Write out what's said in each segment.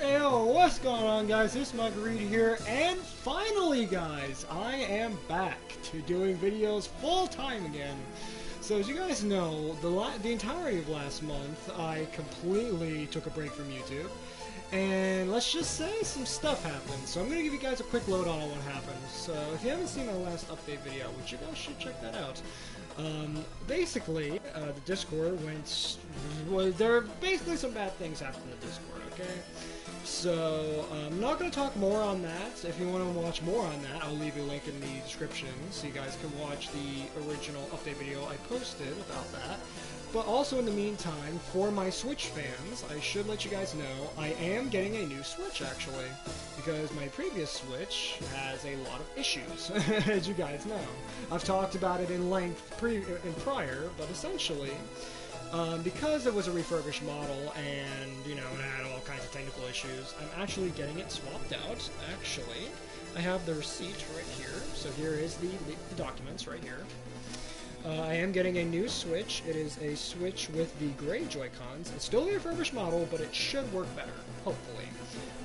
Hey yo, what's going on guys? This is Marguerite here, and finally guys, I am back to doing videos full time again. So as you guys know, the entirety of last month, I completely took a break from YouTube. And let's just say some stuff happened, so I'm going to give you guys a quick lowdown on what happened. So if you haven't seen my last update video, which you guys should check that out, basically, the Discord went... Well, there are basically some bad things happened in the Discord, okay? So, I'm not going to talk more on that. If you want to watch more on that, I'll leave a link in the description so you guys can watch the original update video I posted about that. But also in the meantime, for my Switch fans, I should let you guys know I am getting a new Switch actually, because my previous Switch has a lot of issues, as you guys know. I've talked about it in length prior, but essentially, because it was a refurbished model and, you know, it had all kinds of technical issues, I'm actually getting it swapped out, actually. I have the receipt right here, so here is the documents right here. I am getting a new Switch. It is a Switch with the gray Joy-Cons. It's still a refurbished model, but it should work better, hopefully.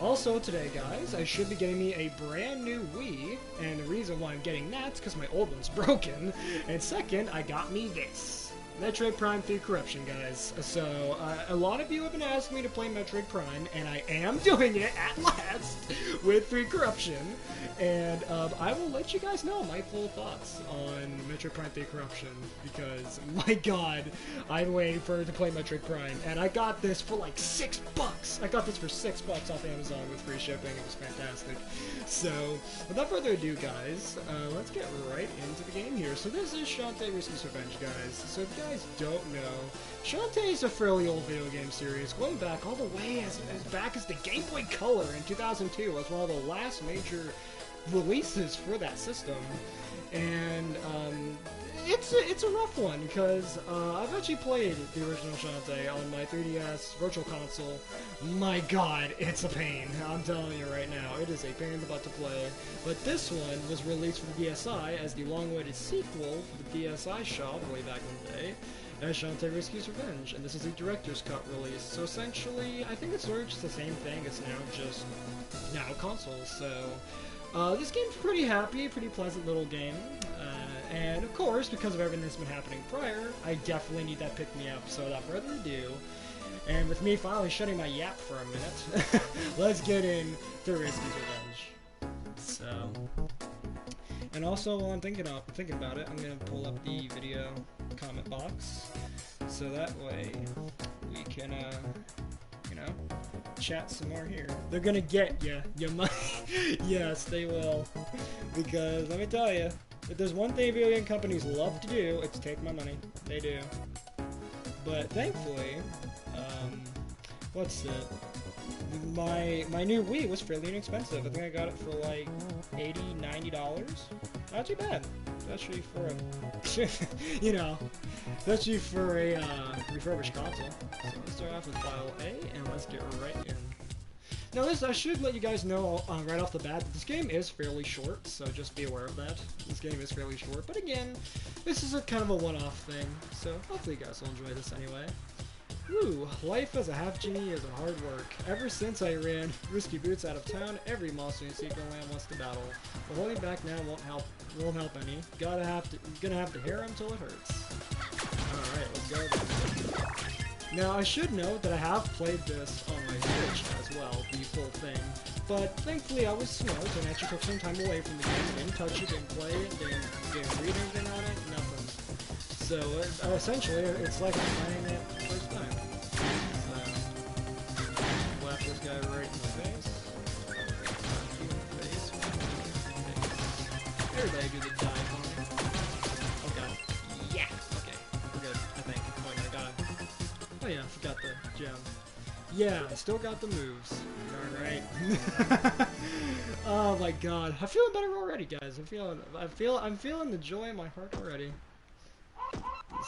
Also today, guys, I should be getting me a brand new Wii, and the reason why I'm getting that is because my old one's broken. And second, I got me this. Metroid Prime 3 Corruption, guys. So, a lot of you have been asking me to play Metroid Prime, and I am doing it at last with 3 Corruption. And I will let you guys know my full thoughts on Metroid Prime 3 Corruption, because, my god, I've been waiting for to play Metroid Prime, and I got this for like $6! I got this for $6 off Amazon with free shipping. It was fantastic. So, without further ado, guys, let's get right into the game here. So this is Shantae Risky's Revenge, guys. So if you guys don't know, Shantae is a fairly old video game series, going back all the way as back as the Game Boy Color in 2002 as one of the last major releases for that system. And it's a rough one, because I've actually played the original Shantae on my 3DS Virtual Console. My god, it's a pain. I'm telling you right now, it is a pain in the butt to play. But this one was released for the DSi as the long-awaited sequel for the DSi shop way back in the day, as Shantae Risky's Revenge, and this is a director's cut release. So essentially, I think it's sort of just the same thing. It's now consoles. So this game's pretty happy, pretty pleasant little game. And of course, because of everything that's been happening prior, I definitely need that pick-me-up. So without further ado, and with me finally shutting my yap for a minute, let's get into Risky's Revenge. So, and also while I'm thinking about it, I'm gonna pull up the video comment box, so that way we can, you know, chat some more here. They're gonna get ya, your money. Yes, they will. Because let me tell you, if there's one thing video game companies love to do, it's take my money. They do. But thankfully, what's it? My new Wii was fairly inexpensive. I think I got it for like $80, $90. Not too bad. Especially for a, you know, especially for a refurbished console. So let's start off with file A, and let's get right in. Now I should let you guys know right off the bat that this game is fairly short, so just be aware of that. This game is fairly short, but again, this is a kind of a one-off thing, so hopefully you guys will enjoy this anyway. Woo! Life as a half-genie is a hard work. Ever since I ran Risky Boots out of town, every monster in Secret Land wants to battle. But holding back now won't help any. Gonna have to hear him till it hurts. Alright, let's go then. Now, I should note that I have played this on my Switch as well, the full thing. But thankfully I was smart and actually took some time away from the game. Didn't touch it, didn't play it, didn't read anything on it, nothing. So, essentially, it's like I'm playing it the first time. So, slap this guy right in the face. Everybody do the dive on me. Oh god. Yeah! Okay, we're good, I think. Oh yeah, I got it. Oh yeah, I forgot the gem. Yeah, I still got the moves. Alright. Oh my god. I'm feeling better already, guys. I'm feeling the joy in my heart already.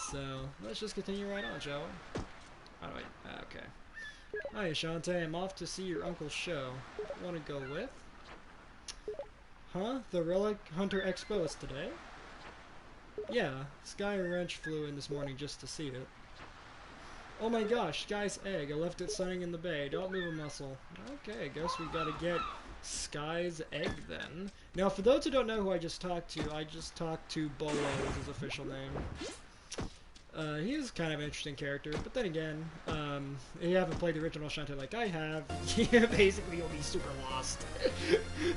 So, let's just continue right on, shall we? Oh wait, okay. Hi Shantae, I'm off to see your uncle's show. Wanna go with? Huh? The Relic Hunter Expo is today? Yeah, Sky and Wrench flew in this morning just to see it. Oh my gosh, Sky's egg. I left it sunning in the bay. Don't move a muscle. Okay, I guess we gotta get Sky's egg then. Now, for those who don't know who I just talked to Bolo is his official name. He's kind of an interesting character, but then again, if you haven't played the original Shantae like I have, basically you'll be super lost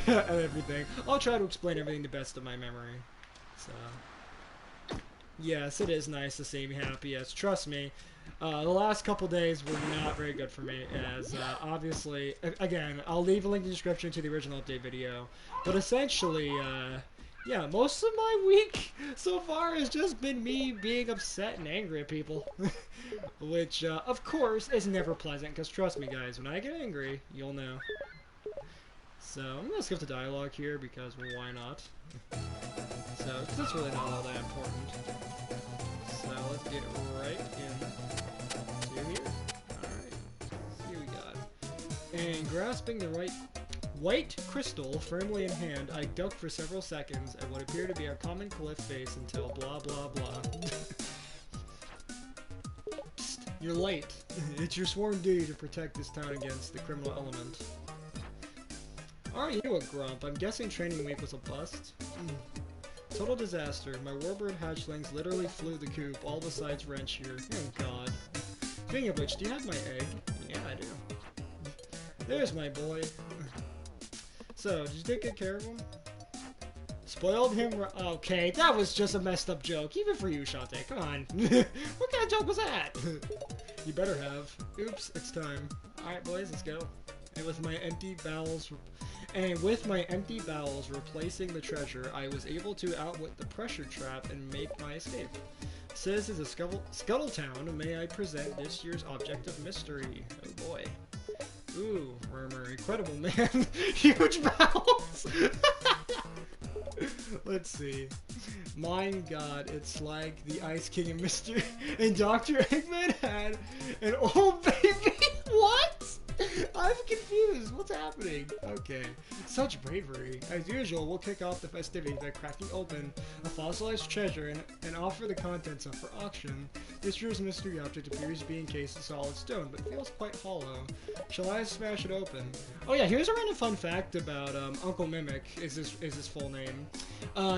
and everything. I'll try to explain everything to the best of my memory. So, yes, it is nice to see me happy, yes, trust me. The last couple days were not very good for me, as obviously, again, I'll leave a link in the description to the original update video, but essentially, yeah, most of my week so far has just been me being upset and angry at people. Which, of course, is never pleasant, because trust me, guys, when I get angry, you'll know. So, I'm going to skip the dialogue here, because why not? So, it's really not all that important. So, let's get right in to here. Alright, let's see what we got. And grasping the white crystal firmly in hand, I ducked for several seconds at what appeared to be a common cliff face until blah blah blah. Psst, you're late. It's your sworn duty to protect this town against the criminal element. Aren't you a grump? I'm guessing training week was a bust. Total disaster. My warbird hatchlings literally flew the coop, all besides wrench here. Oh god. Speaking of which, do you have my egg? Yeah, I do. There's my boy. So, did you take good care of him? Spoiled him? Okay, that was just a messed up joke, even for you, Shantae. Come on. What kind of joke was that? You better have. Oops, it's time. Alright, boys, let's go. And with my empty bowels replacing the treasure, I was able to outwit the pressure trap and make my escape. Says is a Scuttle Town. May I present this year's object of mystery? Oh boy. Ooh, murmur, incredible man. Huge bowels! Let's see. My god, it's like the Ice King and Mr. and Dr. Eggman had an old baby. What? I'm confused. What's happening? Okay. Such bravery. As usual, we'll kick off the festivities by cracking open a fossilized treasure and offer the contents up for auction. This year's mystery object appears to be encased in solid stone, but feels quite hollow. Shall I smash it open? Oh yeah, here's a random fun fact about Uncle Mimic, is his full name.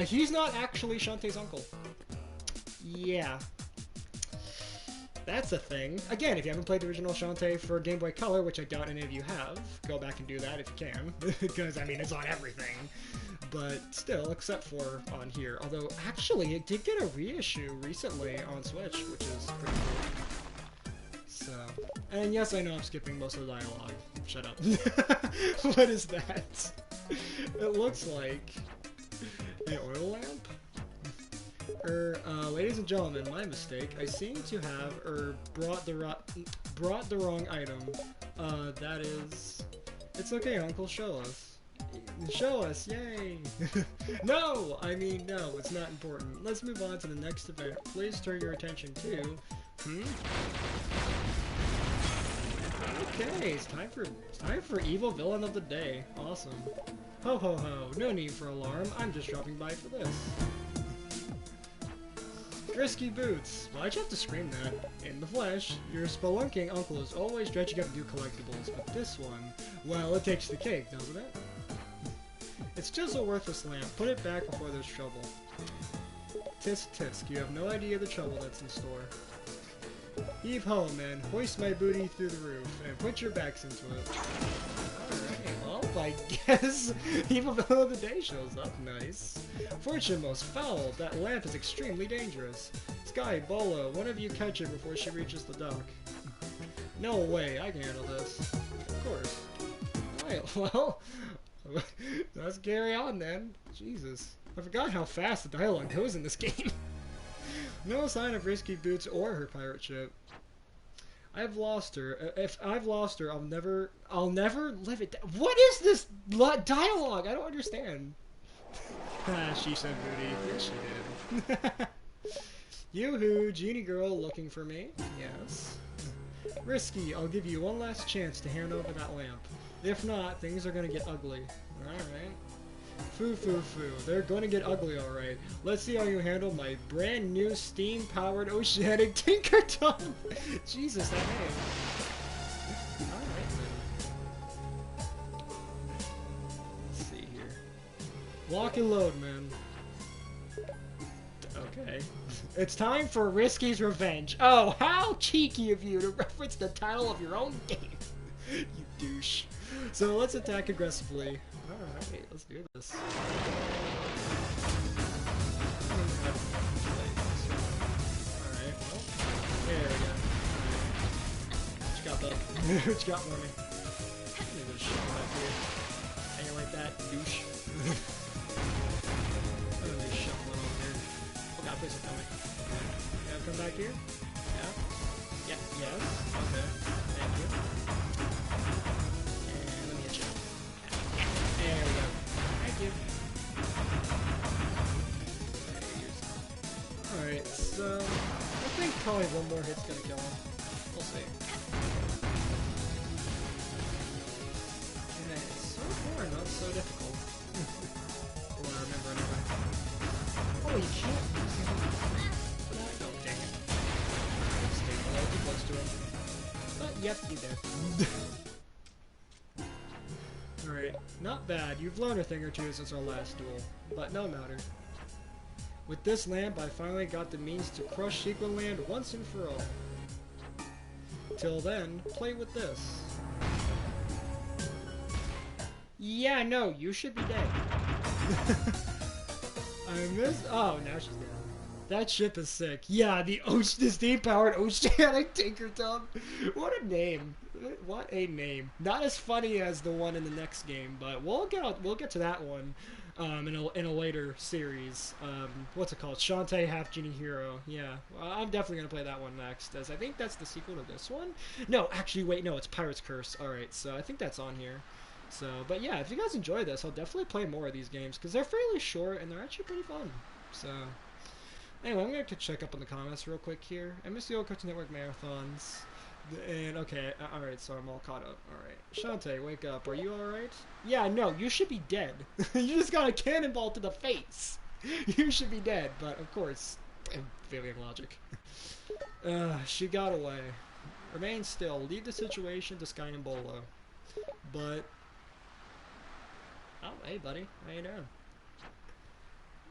He's not actually Shantae's uncle. Yeah. That's a thing. Again, if you haven't played the original Shantae for Game Boy Color, which I doubt any of you have, go back and do that if you can, because, I mean, it's on everything. But still, except for on here. Although, actually, it did get a reissue recently on Switch, which is pretty cool. So, and yes, I know I'm skipping most of the dialogue. Shut up. What is that? It looks like an oil lamp? Ladies and gentlemen, my mistake. I seem to have, brought the wrong item. That is... It's okay, Uncle, show us. Show us, yay! No! I mean, no, it's not important. Let's move on to the next event. Please turn your attention to... Okay, it's time for Evil Villain of the Day. Awesome. Ho ho ho, no need for alarm. I'm just dropping by for this. Risky boots. Why'd you have to scream that? In the flesh, your spelunking uncle is always dredging up new collectibles, but this one, well, it takes the cake, doesn't it? It's just a worthless lamp. Put it back before there's trouble. Tisk tisk, you have no idea the trouble that's in store. Heave ho, men. Hoist my booty through the roof, and put your backs into it. Alright, well, I guess Evil Villain of the Day shows up. Nice. Fortune most foul. That lamp is extremely dangerous. Sky, Bolo, one of you catch it before she reaches the dock. No way, I can handle this. Of course. Alright, well, let's carry on then. Jesus. I forgot how fast the dialogue goes in this game. No sign of Risky Boots or her pirate ship. I've lost her. If I've lost her, I'll never live it down. What is this dialogue? I don't understand. She said booty. Yes, she did. Yoo-hoo, genie girl looking for me? Yes. Risky, I'll give you one last chance to hand over that lamp. If not, things are gonna get ugly. Alright. Foo foo foo. They're going to get ugly, alright. Let's see how you handle my brand new steam-powered oceanic tinker tongue. Jesus, that name. Alright, man. Let's see here. Lock and load, man. Okay. It's time for Risky's Revenge. Oh, how cheeky of you to reference the title of your own game. You douche. So let's attack aggressively. Alright, let's do this. Alright, well, there we go. What you got, bud? What you got for me? Let me just shove back here. How you like that, douche? I'm gonna just shove one over here. Oh god, please don't tell me. Can I come back here? Yeah? Yeah, yes. Okay. Thank you. And let me hit you. There we go. Thank you. Alright, so I think probably one more hit's gonna kill him. We'll see. Okay, so far not so difficult. Well, I remember anyway. Oh, you can't use him. Oh, dang it. Stay below, too close to him. But, yep, you did. Alright, not bad. You've learned a thing or two since our last duel, but no matter. With this lamp, I finally got the means to crush Sequin Land once and for all. Till then, play with this. Yeah, no, you should be dead. I miss. Oh, now she's dead. That ship is sick. Yeah, the steam-powered oceanic tinker tongue. What a name. What a name. Not as funny as the one in the next game, but we'll get to that one in a later series. What's it called? Shantae Half Genie Hero. Yeah, well, I'm definitely gonna play that one next, as I think that's the sequel to this one. No, actually, wait, no, it's Pirate's Curse. All right, so I think that's on here. So, but yeah, if you guys enjoy this, I'll definitely play more of these games because they're fairly short and they're actually pretty fun. So. Anyway, I'm going to check up on the comments real quick here. I miss the old Cartoon Network marathons. And, okay, alright, so I'm all caught up. Alright. Shantae, wake up. Are you alright? Yeah, no, you should be dead. You just got a cannonball to the face. You should be dead, but of course, I'm failing logic. She got away. Remain still. Leave the situation to Sky and Bolo. But... oh, hey, buddy. How you doing?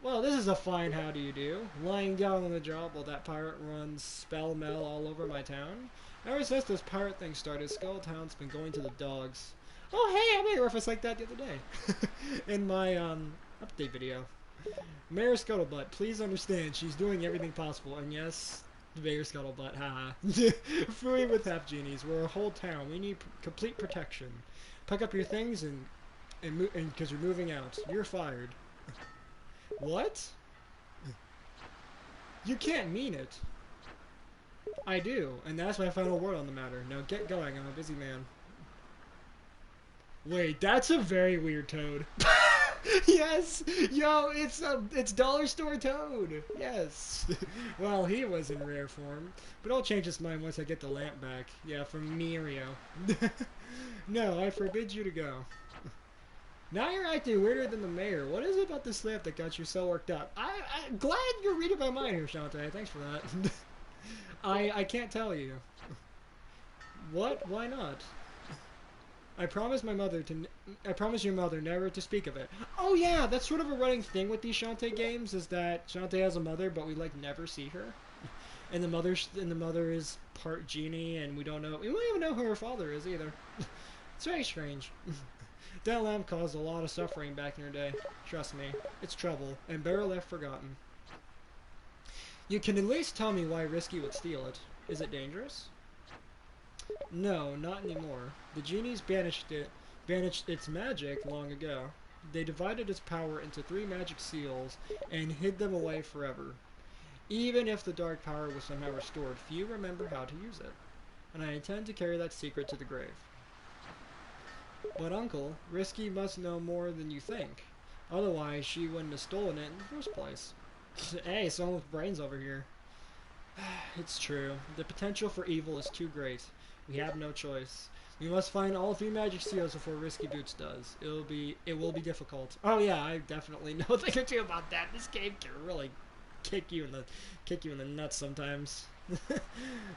Well, this is a fine how do you do. Lying down on the job while that pirate runs spell mel all over my town. Ever since this pirate thing started, Skull Town's been going to the dogs. Oh, hey, I made a reference like that the other day. In my, update video. Mayor Scuttlebutt, please understand, she's doing everything possible, and yes, Mayor Scuttlebutt, haha. Fooey with half genies, we're a whole town, we need complete protection. Pack up your things and because you're moving out. You're fired. What? You can't mean it. I do, and that's my final word on the matter. Now get going, I'm a busy man. Wait, that's a very weird Toad. Yes! Yo, it's Dollar Store Toad! Yes! Well, he was in rare form, but I'll change his mind once I get the lamp back. Yeah, from Mirio. No, I forbid you to go. Now you're acting weirder than the mayor. What is it about this lamp that got you so worked up? I'm glad you're reading my mind here, Shantae. Thanks for that. I can't tell you. What? Why not? I promise your mother never to speak of it. Oh yeah, that's sort of a running thing with these Shantae games, is that Shantae has a mother, but we like never see her. And the mother is part genie, and we don't even know who her father is either. It's very strange. That lamp caused a lot of suffering back in her day. Trust me, it's trouble, and better left forgotten. You can at least tell me why Risky would steal it. Is it dangerous? No, not anymore. The genies banished its magic long ago. They divided its power into 3 magic seals and hid them away forever. Even if the dark power was somehow restored, few remember how to use it. And I intend to carry that secret to the grave. But Uncle, Risky must know more than you think. Otherwise, she wouldn't have stolen it in the first place. Hey, someone with brains over here. It's true. The potential for evil is too great. We have no choice. We must find all 3 magic seals before Risky Boots does. It will be difficult. Oh yeah, I definitely know a thing or two about that. This game can really kick you in the nuts sometimes.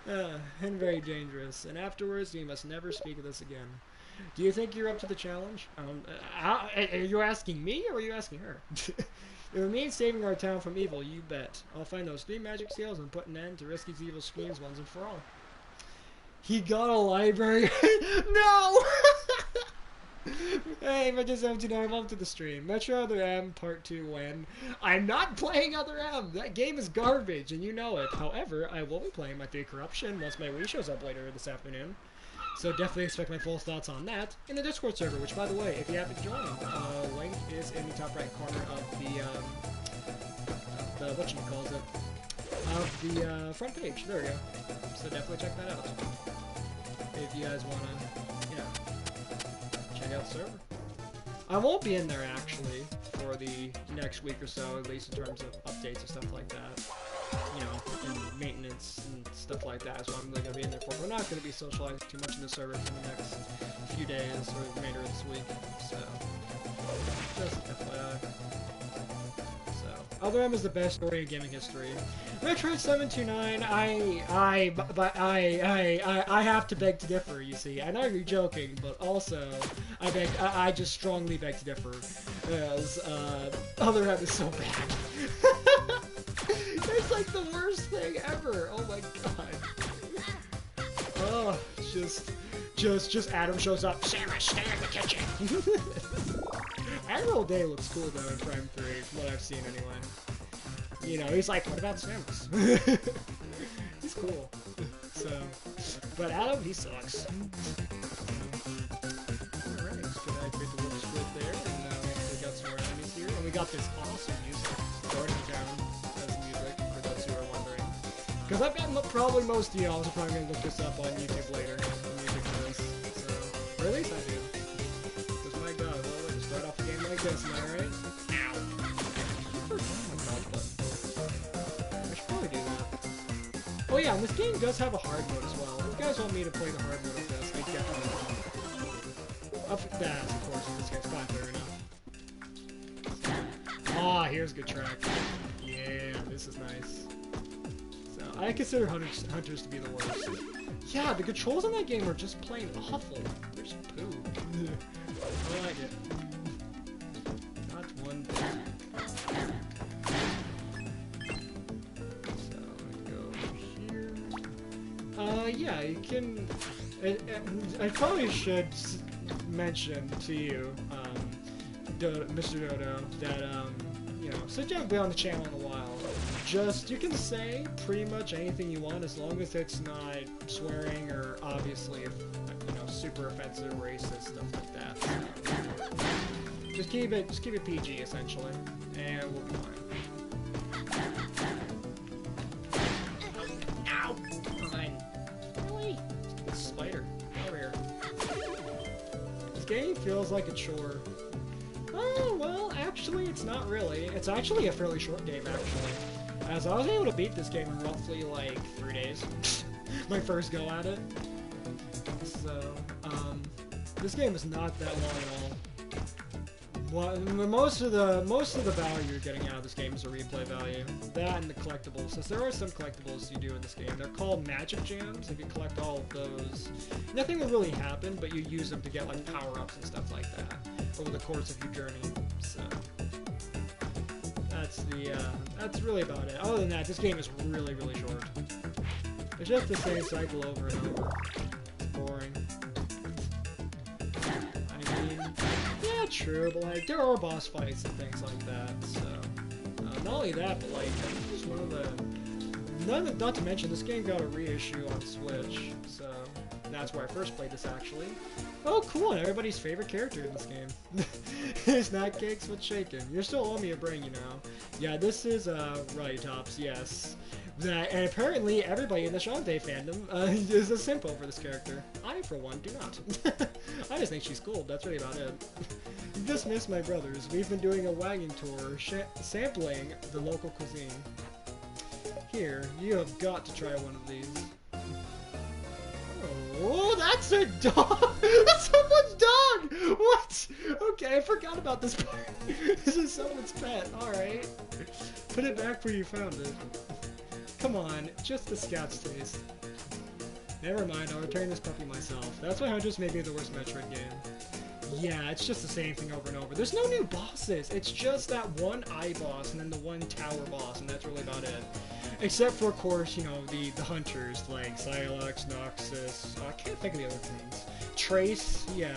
And very dangerous. And afterwards, we must never speak of this again. Do you think you're up to the challenge? Are you asking me or are you asking her? It remains saving our town from evil, you bet. I'll find those 3 magic seals and put an end to Risky's evil schemes once and for all. He got a library. No! Hey, Metro79, welcome to the stream. Metro Other M Part 2 when? I'm not playing Other M! That game is garbage, and you know it. However, I will be playing my 3 Corruption once my Wii shows up later this afternoon. So definitely expect my full thoughts on that in the Discord server, which, by the way, if you haven't joined, link is in the top right corner of the whatchamacallit, of the front page. There we go. So definitely check that out. If you guys want to, check out the server. I won't be in there, actually, for the next week or so, at least in terms of updates and stuff like that. You know, and maintenance and stuff like that is what I'm really going to be in there for. We're not going to be socializing too much in the server for the next few days or the remainder of this week, so just FYI. So, Other M is the best story in gaming history. Metroid729, I have to beg to differ, you see. I know you're joking, but also, I just strongly beg to differ, as, Other M is so bad. It's like the worst thing ever. Oh my god. Oh, just Adam shows up. Sarah, stay in the kitchen. Admiral Day looks cool though in Prime 3, from what I've seen anyway. You know, he's like, what about Samus? He's cool. So, but Adam, he sucks. Alright, so I create the wolf split there, and we got some more enemies here, and we got this awesome music. Starting down. Because I've gotten probably most of y'all are probably going to look this up on YouTube later. The music for this. So, or at least I do. Because my god, what way to start off a game like this, am I right? Ow! I should probably do that. Oh yeah, and this game does have a hard mode as well. If you guys want me to play the hard mode of this, I definitely will. Up that, of course, in this case, 530. Ah, here's a good track. Yeah, this is nice. I consider hunters to be the worst. Yeah, the controls in that game are just plain awful. They're just poo. I like it. Not one thing. So, I go here. Yeah, you can... I probably should mention to you, Mr. Dodo, that, you know, since you haven't been on the channel in a while, you can say pretty much anything you want as long as it's not swearing or obviously, you know, super offensive, racist, stuff like that. So, just keep it PG essentially, and we'll be fine. Ow! Fine. Really? Spider. Over here. This game feels like a chore. Oh, well, actually, it's not really. It's actually a fairly short game, actually. As I was able to beat this game in roughly, like, 3 days. My first go at it. So, this game is not that long at all. Well, most of the value you're getting out of this game is a replay value. That and the collectibles. Since there are some collectibles you do in this game. They're called magic gems. If you collect all of those, nothing will really happen, but you use them to get, like, power-ups and stuff like that over the course of your journey. So... that's really about it. Other than that, this game is really, really short. It's just the same cycle over and over. It's boring. I mean, yeah, true, but like, there are boss fights and things like that, so... not only that, but like, it's one of the... Not to mention, this game got a reissue on Switch, so... That's where I first played this, actually. Oh, cool, and everybody's favorite character in this game. Snack cakes with shaken. You're still on me a brain, you know. Yeah, this is, Ruddy Tops, yes. And apparently, everybody in the Shantae fandom, is a simp over this character. I, for one, do not. I just think she's cool, that's really about it. Just miss my brothers. We've been doing a wagon tour, sampling the local cuisine. Here, you have got to try one of these. Oh, that's a dog! That's someone's dog! What? Okay, I forgot about this part. This is someone's pet. Alright. Put it back where you found it. Come on, just the scat's taste. Never mind, I'll return this puppy myself. That's why Huntress may be the worst Metroid game. Yeah, it's just the same thing over and over. There's no new bosses. It's just that one eye boss and then the one tower boss, and that's really about it. Except for, of course, you know, the hunters, like Psylocke, Noxus, I can't think of the other things. Trace, yeah,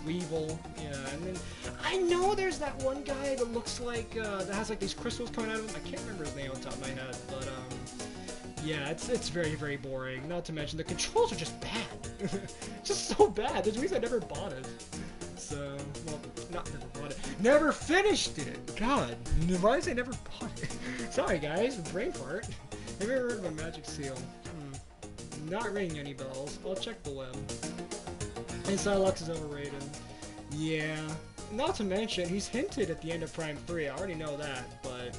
Weevil, yeah, and then, I know there's that one guy that looks like, that has like these crystals coming out of him. I can't remember his name on top of my head, but, yeah, it's very, very boring. Not to mention, the controls are just bad. Just so bad. There's a reason I never bought it. So, well, not never bought it. Never finished it! God, why did I never bought it? Sorry guys, brain fart. Have you ever heard of a magic seal? Not ringing any bells. I'll check the web. And Psylocke is overrated. Yeah. Not to mention, he's hinted at the end of Prime 3. I already know that, but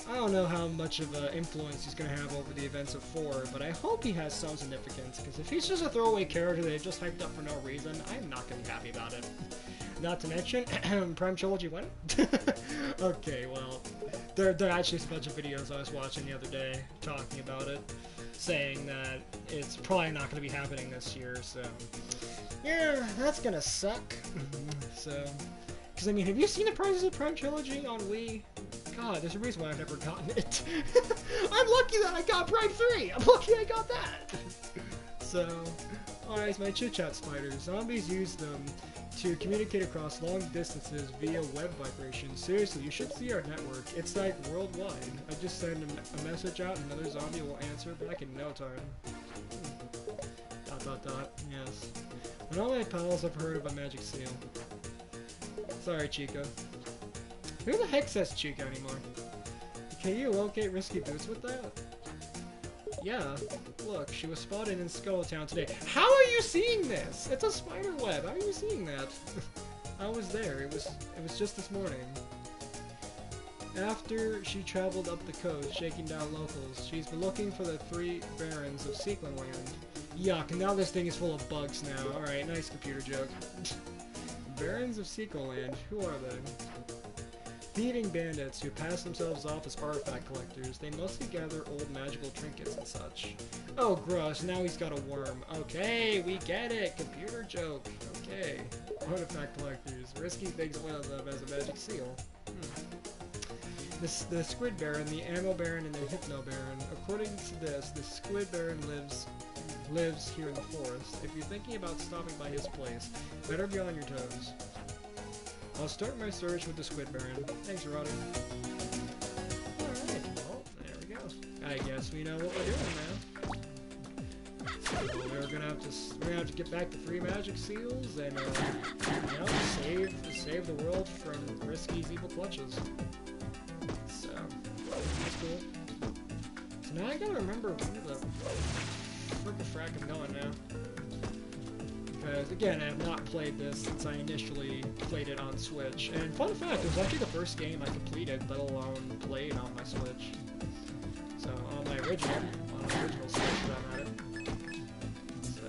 I don't know how much of an influence he's going to have over the events of 4, but I hope he has some significance, because if he's just a throwaway character that they just hyped up for no reason, I'm not going to be happy about it. Not to mention, Prime Trilogy when? Okay, well, there actually is a bunch of videos I was watching the other day talking about it, saying that it's probably not going to be happening this year, so yeah, that's going to suck. So, because I mean, have you seen the prices of Prime Trilogy on Wii? God, there's a reason why I've never gotten it. I'm lucky that I got Prime 3! I'm lucky I got that! So, alright, my chit-chat spiders. Zombies use them to communicate across long distances via web vibration. Seriously, you should see our network. It's like worldwide. I just send a message out and another zombie will answer back in no time. Yes. And all my pals have heard of a magic seal. Sorry, Chico. Who the heck says Chico anymore? Can you locate Risky Boots with that? Yeah. Look, she was spotted in Skulltown today. How are you seeing this? It's a spider web. How are you seeing that? I was there. It was just this morning. After she traveled up the coast, shaking down locals, she's been looking for the 3 barons of Sequin Land. Yuck, now this thing is full of bugs now. Alright, nice computer joke. Barons of Sequin Land, who are they? Thieving bandits who pass themselves off as artifact collectors. They mostly gather old magical trinkets and such. Oh, gross. Now he's got a worm. Okay, we get it. Computer joke. Okay. Artifact collectors. Risky thinks one of them as a magic seal. The Squid Baron, the Ammo Baron, and the Hypno Baron. According to this, the Squid Baron lives here in the forest. If you're thinking about stopping by his place, better be on your toes. I'll start my search with the Squid Baron. Thanks, Roddy. Alright, well, there we go. I guess we know what we're doing now. So we're gonna have to get back to 3 magic seals and you know, save the world from Risky's evil clutches. So that's cool. So now I gotta remember where the frack I'm going now. Because, again, I have not played this since I initially played it on Switch. And fun fact, it was actually the first game I completed, let alone played on my Switch. So, on my original Switch, for that matter. So,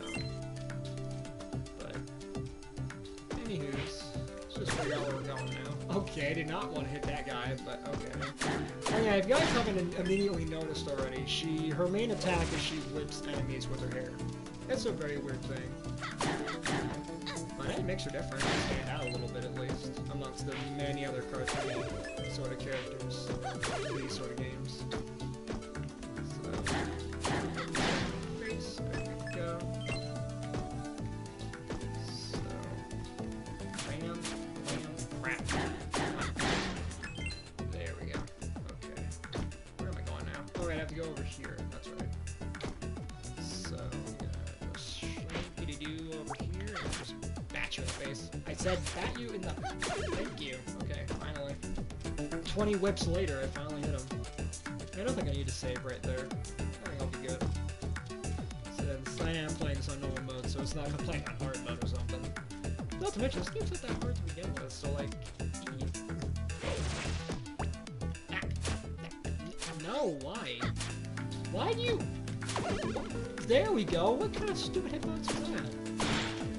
but, anywho's, let's just figure out where we're going now. Okay, I did not want to hit that guy, but okay. Oh yeah, if you guys haven't immediately noticed already, her main attack is she whips enemies with her hair. It's a very weird thing. But it makes her different, stand out a little bit at least, amongst the many other cartoony sort of characters in these sort of games. So, there we go. So, bam, crap. There we go. Okay. Where am I going now? Oh, right, I have to go over here. That's right. So, over here and just bat you in the face. I said bat you in the... Thank you. Okay, finally. 20 whips later, I finally hit him. I don't think I need to save right there. I think I'll be good. Since I am playing this on normal mode, so it's not like I'm playing on hard mode or something. Not to mention, this game's not that hard to begin with, so like... No, why? Why do you... There we go. What kind of stupid hitbox is that?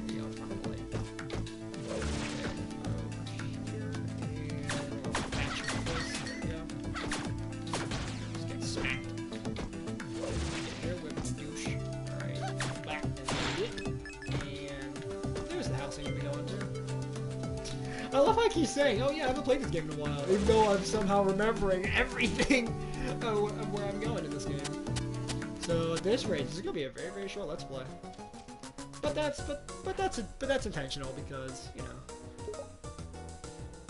There you go, finally. Just get smacked. Here with the douche. Alright, back and there's the house I need to go into. I love how I keep saying, oh yeah, I haven't played this game in a while, even though I'm somehow remembering everything of where I'm going in this game. So at this rate, this is gonna be a very, very short Let's Play. But that's intentional because, you know.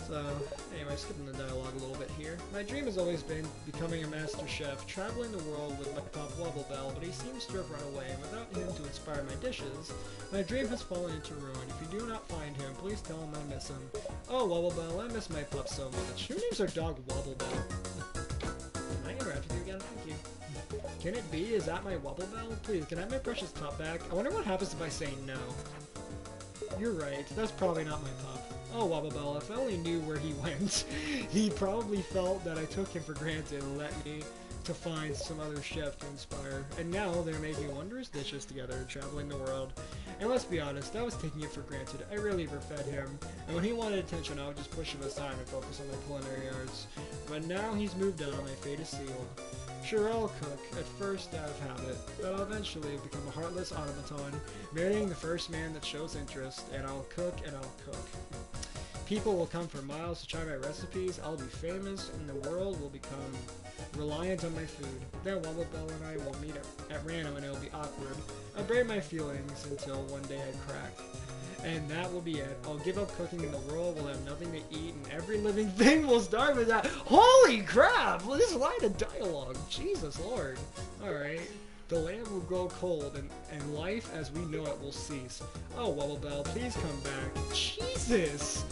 So anyway, skipping the dialogue a little bit here. My dream has always been becoming a master chef, traveling the world with my pop Wobble Bell, but he seems to have run away, and without him to inspire my dishes, my dream has fallen into ruin. If you do not find him, please tell him I miss him. Oh, Wobble Bell, I miss my pup so much. Who names their dog Wobble Bell? Can I interact with you again? Thank you. Can it be? Is that my Wobble Bell? Please, can I have my precious pup back? I wonder what happens if I say no. You're right. That's probably not my pup. Oh, Wobble Bell, if I only knew where he went. He probably felt that I took him for granted and let me to find some other chef to inspire. And now they're making wondrous dishes together, traveling the world. And let's be honest, I was taking it for granted. I rarely ever fed him. And when he wanted attention, I would just push him aside and focus on my culinary arts. But now he's moved on, my fate is sealed. Sure, I'll cook, at first out of habit, but I'll eventually become a heartless automaton, marrying the first man that shows interest, and I'll cook and I'll cook. People will come for miles to try my recipes, I'll be famous, and the world will become reliant on my food. Then Wobble Bell and I will meet at random and it'll be awkward. I'll bury my feelings until one day I crack. And that will be it. I'll give up cooking and the world will have nothing to eat and every living thing will starve with that. Holy crap! Well, this line of dialogue. Jesus Lord. Alright. The land will grow cold and life as we know it will cease. Oh, Wobble Bell, please come back. Jesus!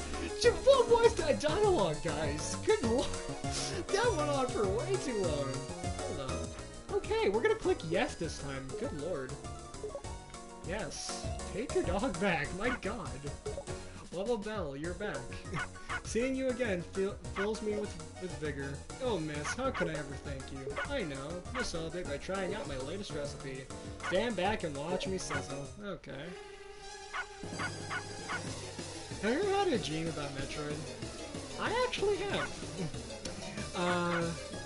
What was that dialogue, guys? Good lord. That went on for way too long. Hold on. Okay, we're gonna click yes this time. Good lord. Yes. Take your dog back. My god. Wobble Bell, you're back. Seeing you again fills me with vigor. Oh, miss, how could I ever thank you? I know. We'll celebrate by trying out my latest recipe. Stand back and watch me sizzle. Okay. Have you ever had a dream about Metroid? I actually have.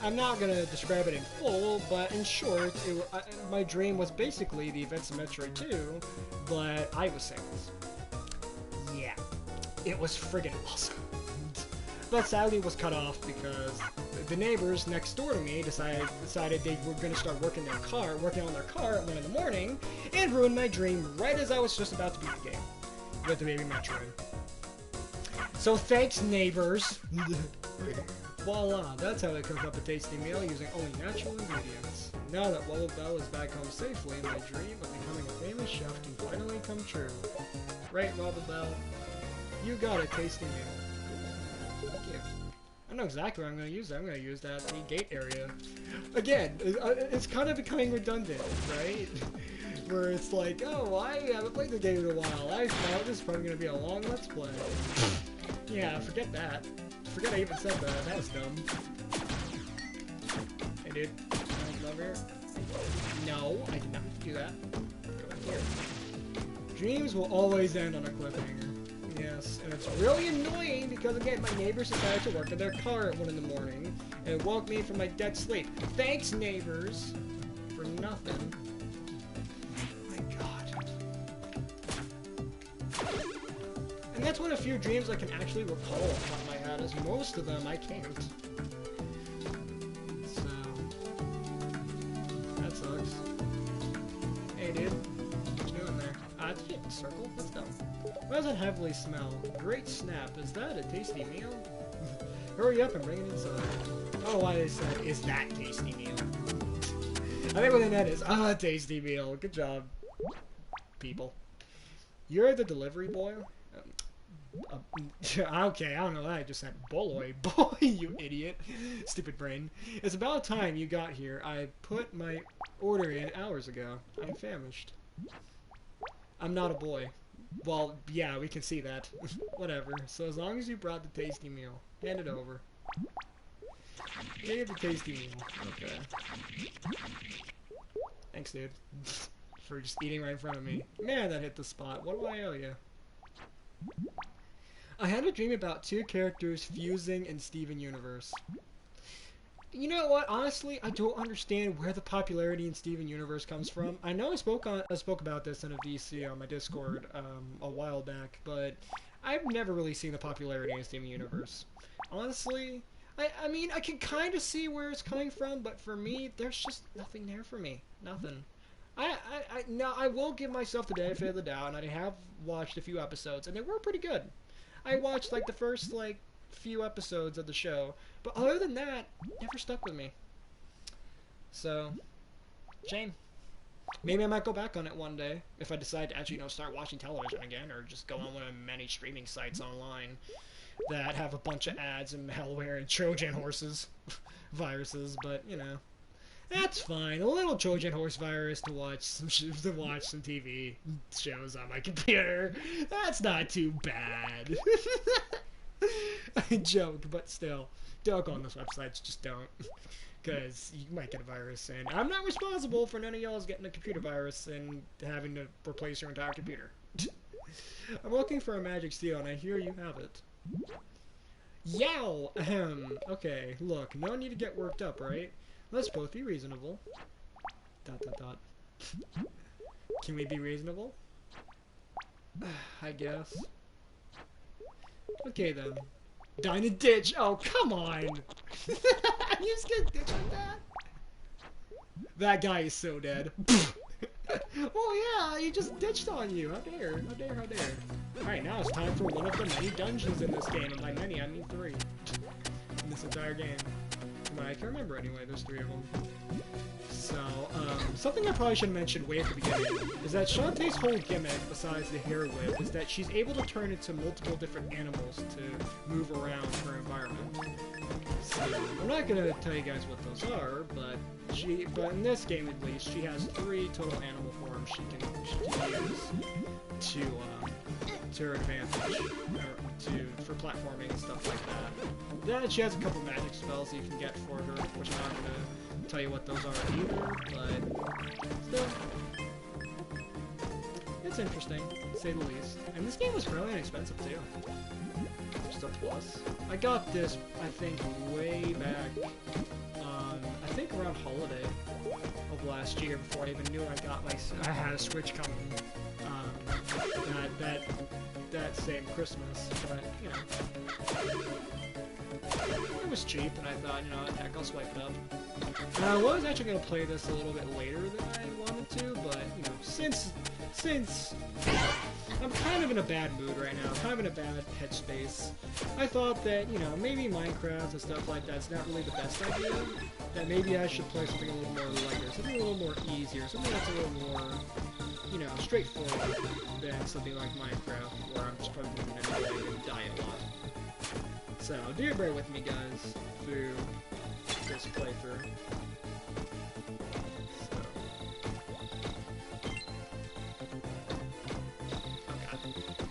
I'm not gonna describe it in full, but in short, my dream was basically the events of Metroid 2, but I was Samus. Yeah, it was friggin' awesome. But sadly it was cut off because the neighbors next door to me decided they were gonna start working on their car at 1 in the morning, and ruined my dream right as I was just about to beat the game with the baby Metroid. So thanks, neighbors. Voila, that's how they cook up a tasty meal using only natural ingredients. Now that Wobble Bell is back home safely, my dream of becoming a famous chef can finally come true. Right, Wobble Bell? You got a tasty meal. Thank you. I know exactly what I'm going to use that. I'm going to use that the gate area. Again, it's kind of becoming redundant, right? Where it's like, oh, I haven't played the game in a while. I thought this is probably going to be a long Let's Play. Yeah, forget that. Forget I even said that. That was dumb. Hey, dude. Come over here. No, I did not do that. Go in here. Dreams will always end on a cliffhanger. Yes, and it's really annoying because, again, my neighbors decided to work on their car at 1 in the morning, and it woke me from my dead sleep. Thanks, neighbors! For nothing. My god. And that's one of the few dreams I can actually recall off the top of my head, as most of them I can't. So... that sucks. Hey, dude. What you doing there? It's a hidden circle. Let's go. Why does it heavily smell? Great snap. Is that a tasty meal? Hurry up and bring it inside. Oh, I said, is that tasty meal? I think what they meant is, tasty meal. Good job, people. You're the delivery boy? Okay, I don't know that. I just said, boy, you idiot. Stupid brain. It's about time you got here. I put my order in hours ago. I'm famished. I'm not a boy. Well, yeah, we can see that. Whatever. So as long as you brought the tasty meal, hand it over. Give the tasty meal. Okay. Thanks, dude. For just eating right in front of me. Man, that hit the spot. What do I owe you? I had a dream about two characters fusing in Steven Universe. You know what? Honestly, I don't understand where the popularity in Steven Universe comes from. I know I spoke about this in a VC on my Discord a while back, but I've never really seen the popularity in Steven Universe. Honestly, I mean, I can kind of see where it's coming from, but for me, there's just nothing there for me. Nothing. Now, I will give myself the benefit of the doubt, and I have watched a few episodes, and they were pretty good. I watched, like, the first, like, few episodes of the show, but other than that, never stuck with me. So, shame. Maybe I might go back on it one day, if I decide to actually, start watching television again, or just go on one of many streaming sites online that have a bunch of ads and malware and Trojan horses, viruses, but, that's fine. A little Trojan horse virus to watch some TV shows on my computer. That's not too bad. I joke, but still, don't go on those websites. Just don't, because you might get a virus, and I'm not responsible for none of y'all's getting a computer virus and having to replace your entire computer. I'm looking for a magic steel, and I hear you have it. Yow! Ahem. Okay, look, no need to get worked up, right? Let's both be reasonable. ... Can we be reasonable? I guess. Okay then. Die in a ditch! Oh, come on! You just get ditched like that? That guy is so dead. Oh yeah, he just ditched on you. How dare, how dare, how dare. Alright, now it's time for one of the many dungeons in this game. And by many, I mean 3. In this entire game. I can remember anyway, there's 3 of them. So, something I probably should have mentioned way at the beginning is that Shantae's whole gimmick, besides the hair whip, is that she's able to turn into multiple different animals to move around her environment. So, I'm not gonna tell you guys what those are, but in this game at least, she has 3 total animal forms she can use to her advantage, for platforming and stuff like that. Then she has a couple magic spells that you can get for her, which I'm not gonna tell you what those are either, but still, it's interesting, to say the least. And this game was fairly inexpensive too. Just a plus. I got this, I think, way back, I think around holiday of last year, before I even knew I had a Switch coming. That same Christmas, but it was cheap, and I thought, heck, I'll swipe it up. And I was actually gonna play this a little bit later than I wanted to, but since I'm kind of in a bad mood right now, kind of in a bad headspace, I thought that maybe Minecraft and stuff like that's not really the best idea. That maybe I should play something a little more lighter, something a little more easier, something that's a little more straightforward than something like Minecraft, where I'm just probably moving in a way and die a lot. So, do bear with me, guys, through this playthrough. So. Oh,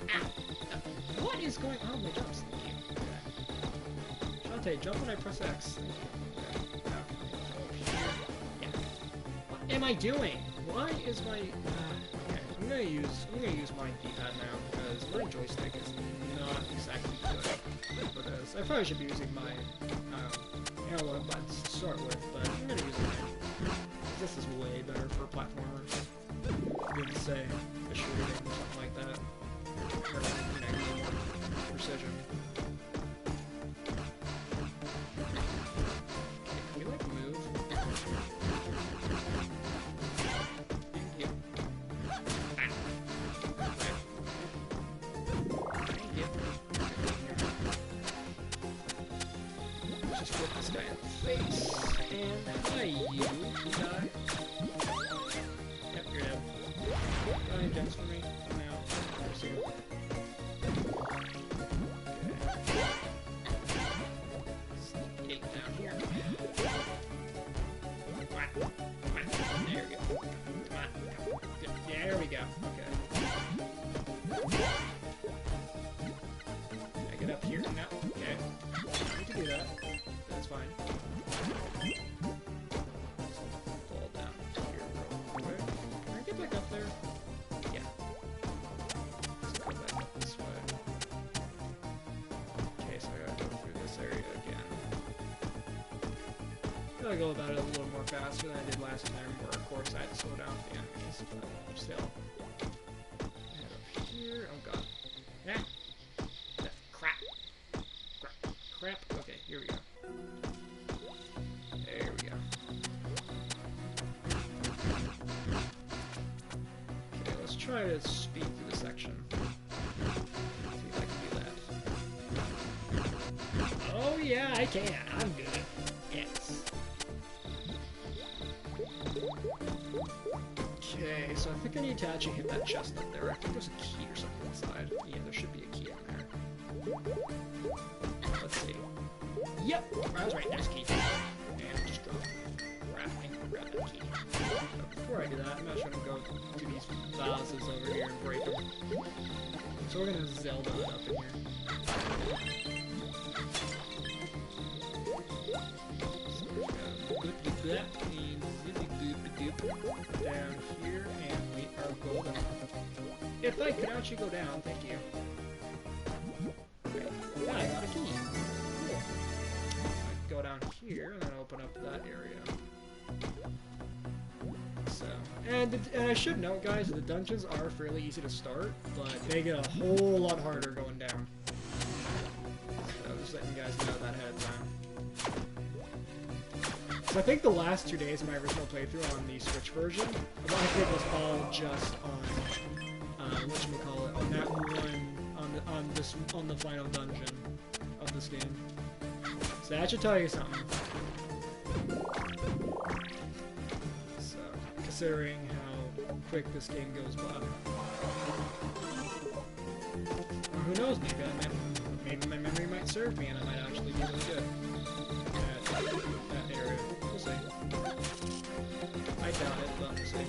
God. What is going on with my jumps? Shantae, jump when I press X. Yeah. What am I doing? Why is my... I'm gonna use my D-pad now, because my joystick is not exactly good for this. I probably should be using my analog buttons to start with, but I'm gonna use mine. This is way better for platformers than, say, a shooting or something like that. Or, precision. Can we, like, move? For me? No. Sneak down here. There we go. Okay. I get up here now. Okay. I need to do that. That's fine. Fall down here real gotta go about it a little more faster than I did last time, where of course I had to slow down the enemies, but still. Head up here. Oh god. Ah! Crap. Crap. Crap. Okay, here we go. There we go. Okay, let's try to speed through the section. See if I can do that. Oh yeah, I can. I'm good. Yes. Okay, so I think I need to actually hit that chest up there. I think there's a key or something inside. Yeah, there should be a key in there. Let's see. Yep, I was right. There's a key. And just go grab that key. But before I do that, I'm not sure to go to these vases over here and break them. So we're gonna Zelda it up in here. Down here, and we are golden. If I could actually go down, thank you. Okay. Yeah, I got a key. Cool. I go down here and then open up that area. So, and I should note, guys, the dungeons are fairly easy to start, but they get a whole lot harder going down. So just letting you guys know that ahead of time. So I think the last 2 days of my original playthrough on the Switch version, a lot of it was all just on, whatchamacallit, on that one, on the final dungeon of this game. So that should tell you something. So, considering how quick this game goes by. Or who knows, maybe my memory might serve me and I might actually be really good at that area. We'll see. I doubt it, but we'll see.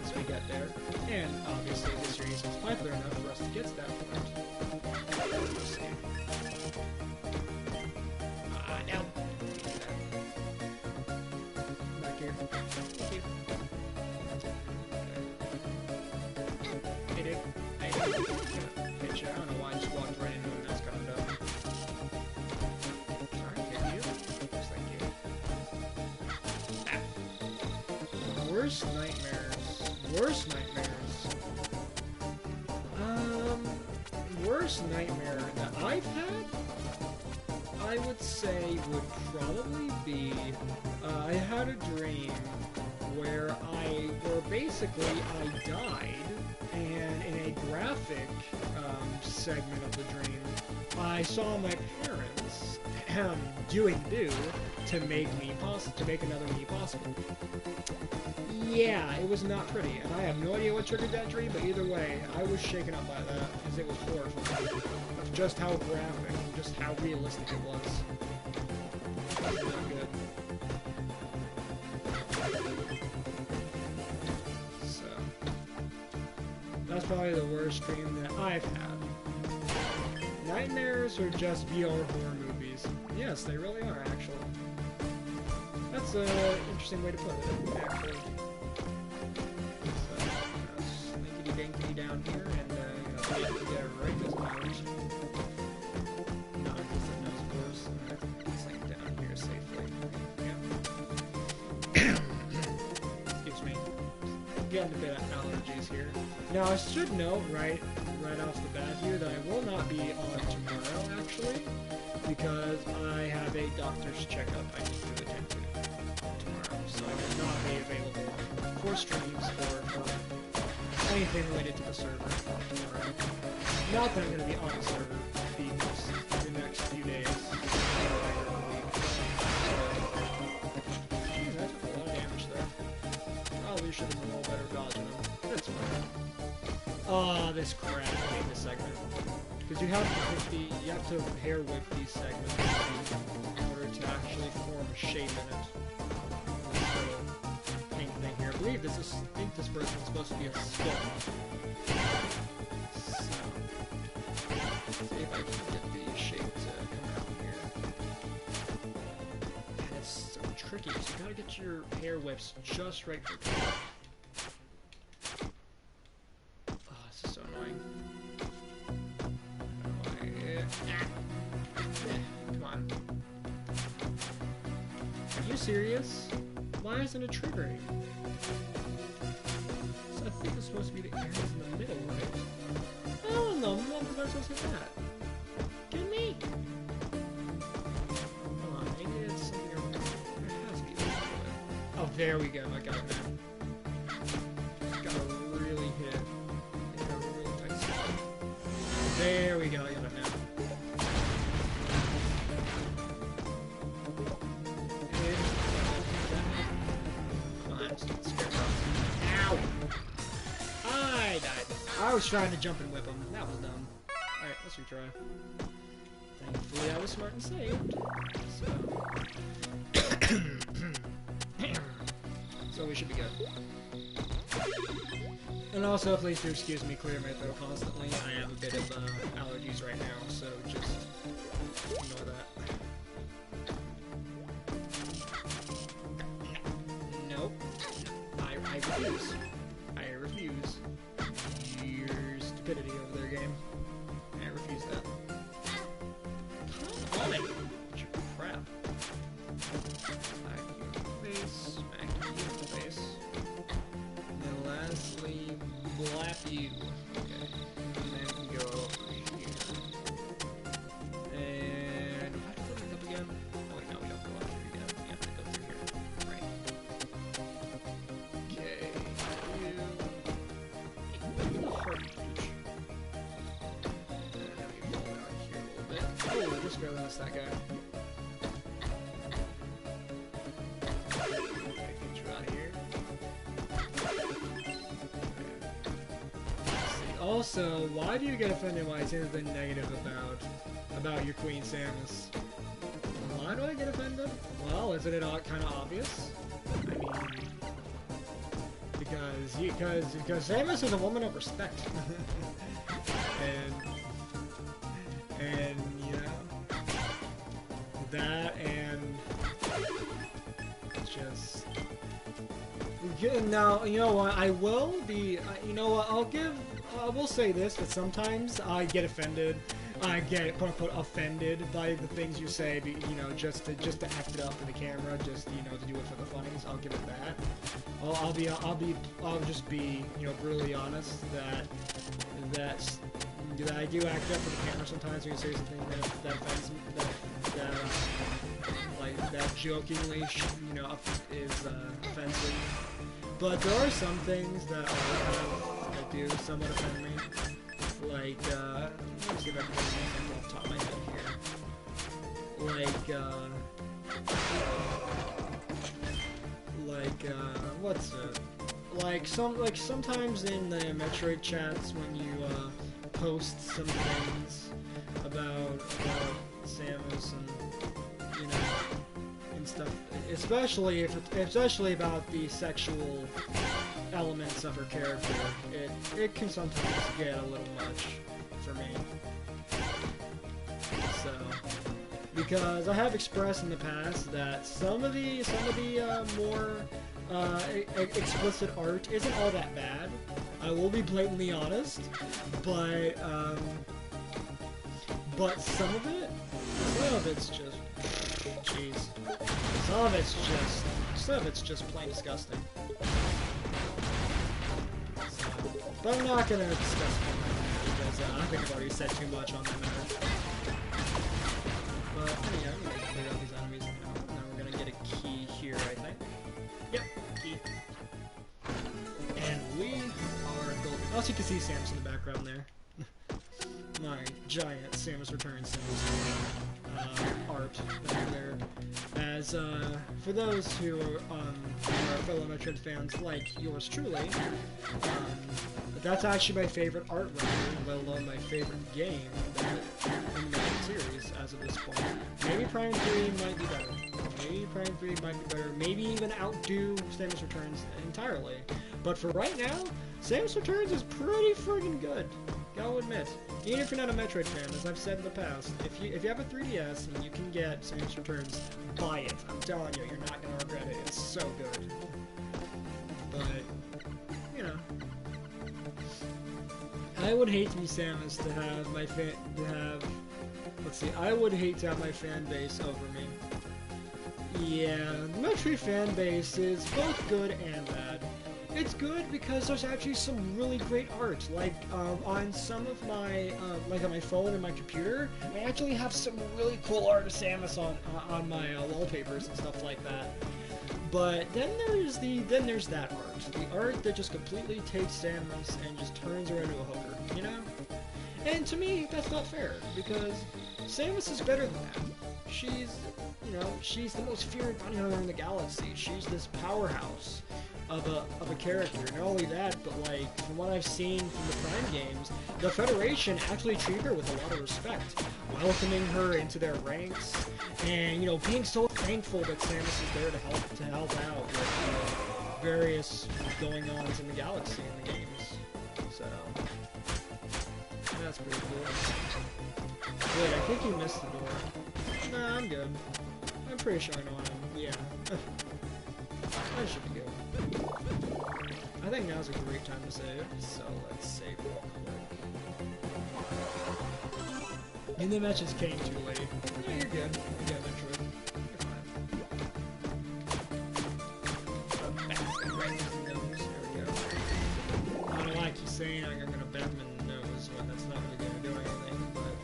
Once we get there. And obviously this series is popular enough for us to get to that point. We'll see. Now. Back here. Thank you. Hey, dude. Hey, hit you. I don't know why I just walked right into him. That's kind of dumb. Sorry, hit you. Yes, thank you. Ah. Worst nightmares. Worst nightmares. Worst nightmare that I've had, I would say, would probably be, I had a dream where basically I died, and in a graphic segment of the dream, I saw my parents doing to make another me possible. Yeah, it was not pretty, and I have no idea what triggered that dream, but either way, I was shaken up by that, because it was horrifying. Of just how graphic, just how realistic it was. Not good. So, that's probably the worst dream that I've had. Nightmares are just VR horror movies. Yes, they really are, actually. That's an interesting way to put it, actually. Slinky down here, and get right this powers. Not because it knows, of course. Slink down here safely. Yeah. Excuse me. Getting a bit of allergies here. Now, I should note right off the bat here that I will not be on tomorrow, actually, because I have a doctor's checkup I need to attend to tomorrow, so I will not be available for streams or anything related to the server tomorrow. Not that I'm going to be on the server the next few days. Jeez, I took a lot of damage there. Probably should have been a little better dodging them. That's fine. Ah, this crap made this segment. Because you have to hair whip these segments in order to actually form a shape in it. Thing here. I believe I think this person is supposed to be a skull. So, see if I can get the shape to come out here. And it's so tricky, so you gotta get your hair whips just right for the oh, this is so annoying. Come on. Are you you serious? Why isn't it triggering? So I think it's supposed to be the areas in the middle, right? I don't know. What was I supposed to do that? Get me! Hold on, maybe it's something over there. There has to be something. Oh, there we go. I got it now. Gotta really hit. Gotta really tight spot. There we go. I got it now. I was trying to jump and whip him. That was dumb. Alright, let's retry. Thankfully, I was smart and saved. So we should be good. And also, please do excuse me clearing my throat constantly. I have a bit of allergies right now, so just ignore that. Nope. I refuse. I refuse. Stupidity over their game. I refuse that. Come on! Crap. Smack you in the face. Smack you in the face. And then lastly, blap you. Okay. And then we go over here. And do I have to go up again? Oh wait, no, we don't go up here again. We have to go through here. Right. Okay. You. The heart. Oh, just barely missed that guy. Okay, get you out of here. Also, why do you get offended when I say something negative about your Queen Samus? Why do I get offended? Well, isn't it kind of obvious? I mean, because Samus is a woman of respect, and you know that, and just now, you know what? I will be. You know what? I will say this: that sometimes I get offended. I get quote unquote offended by the things you say. You know, just to act it up for the camera, just to do it for the funnies. I'll give it that. I'll just be brutally honest that I do act up for the camera sometimes when you say something that offends me, that jokingly is offensive. But there are some things that do somewhat offend me. Like, let me see if I can get something off the top of my head here. What's it? Sometimes in the Metroid chats when you post some things about Samus and and stuff, especially about the sexual elements of her character, it can sometimes get a little much for me. So, because I have expressed in the past that some of the more explicit art isn't all that bad. I will be blatantly honest, but some of it's just, jeez, some of it's just plain disgusting. So, but I'm not gonna discuss more because I think I've already said too much on that matter. But yeah, I'm gonna clear out these enemies now. Now we're gonna get a key here, I think. Yep, key. And we are golden. Also, you can see Samus in the background there. My giant Samus Returns art back there. As for those who are fellow Metroid fans like yours truly, that's actually my favorite art render, let alone my favorite game in the series as of this point. Maybe Prime 3 might be better. Maybe even outdo Samus Returns entirely. But for right now, Samus Returns is pretty friggin' good. Gotta admit. Even if you're not a Metroid fan, as I've said in the past, if you have a 3DS and you can get Samus Returns, buy it. I'm telling you, you're not gonna regret it. It's so good. But, I would hate to be Samus to have my I would hate to have my fan base over me. Yeah, the Metri fan base is both good and bad. It's good because there's actually some really great art. Like on some of my, like on my phone and my computer, I actually have some really cool art of Samus on my wallpapers and stuff like that. But then there's that art, the art that just completely takes Samus and just turns her into a hooker, you know? And to me, that's not fair because Samus is better than that. She's, you know, she's the most feared bounty hunter in the galaxy. She's this powerhouse of a character. Not only that, but like from what I've seen from the Prime games, the Federation actually treat her with a lot of respect, welcoming her into their ranks, and you know, being so thankful that Samus is there to help out with various going-ons in the galaxy in the games. So that's pretty cool. Wait, I think you missed the door. Nah, I'm good. I'm pretty sure I know I'm. Yeah. That should be good. I think now's a great time to save, so let's save real quick. And the matches came too late. Yeah, you're good. You got Metroid. You're fine. Right in his nose. There we go. I don't like you saying I'm gonna bat him in the nose when that's not really gonna do anything, but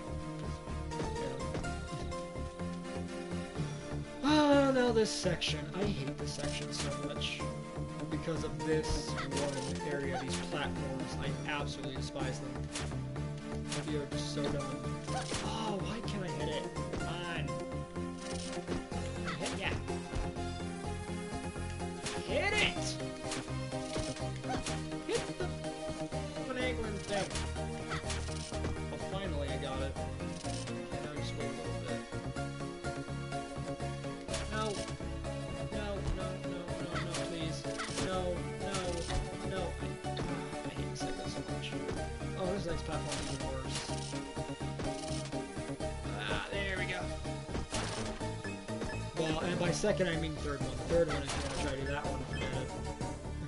yeah. Oh, now this section. I hate this section so much. Because of this one area, these platforms, I absolutely despise them. They are just so dumb. Oh, why can't I hit it? Come on. Hit ya. Hit it! Hit the finagling thing. Oh, finally I got it. And now just wait a little bit. No. No, please. No. I hate this echo so much. Oh, this next platform is even worse. There we go. Well, and by second I mean third one. The third one, if you want to try to do that one, forget it.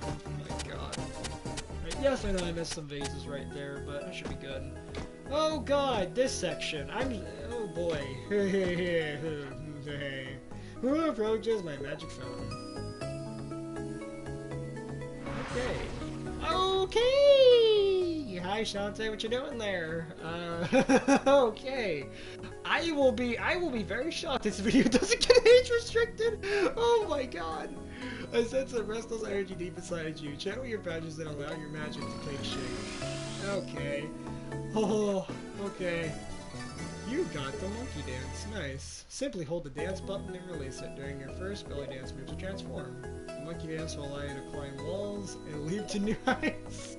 Oh my god. Right, yes, I know I missed some vases right there, but I should be good. Oh god, this section. Oh boy. Who approaches my magic fountain? Okay. Hi, Shantae. What you doing there? Okay. I will be very shocked this video doesn't get age restricted. Oh my god. I sense a restless energy deep inside you. Channel your badges and allow your magic to take shape. Okay. Oh, okay. You got the monkey dance. Nice. Simply hold the dance button and release it. During your first belly dance move to transform. The monkey dance will allow you to climb walls and leap to new heights.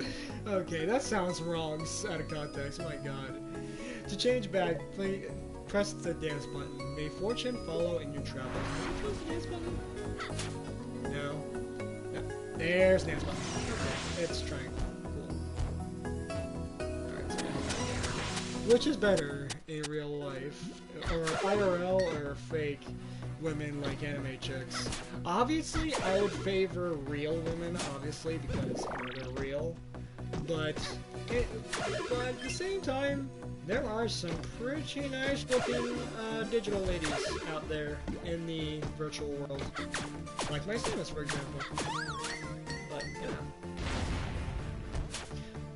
Okay, that sounds wrong out of context. My god. To change back, press the dance button. May fortune follow in your travels. Can you press the dance button? No. No. There's the dance button. Okay, it's trying. Which is better in real life, or IRL or fake women like anime chicks? Obviously, I would favor real women, obviously, because you know, they're real. But at the same time, there are some pretty nice-looking digital ladies out there in the virtual world, like my Samus, for example. But you know.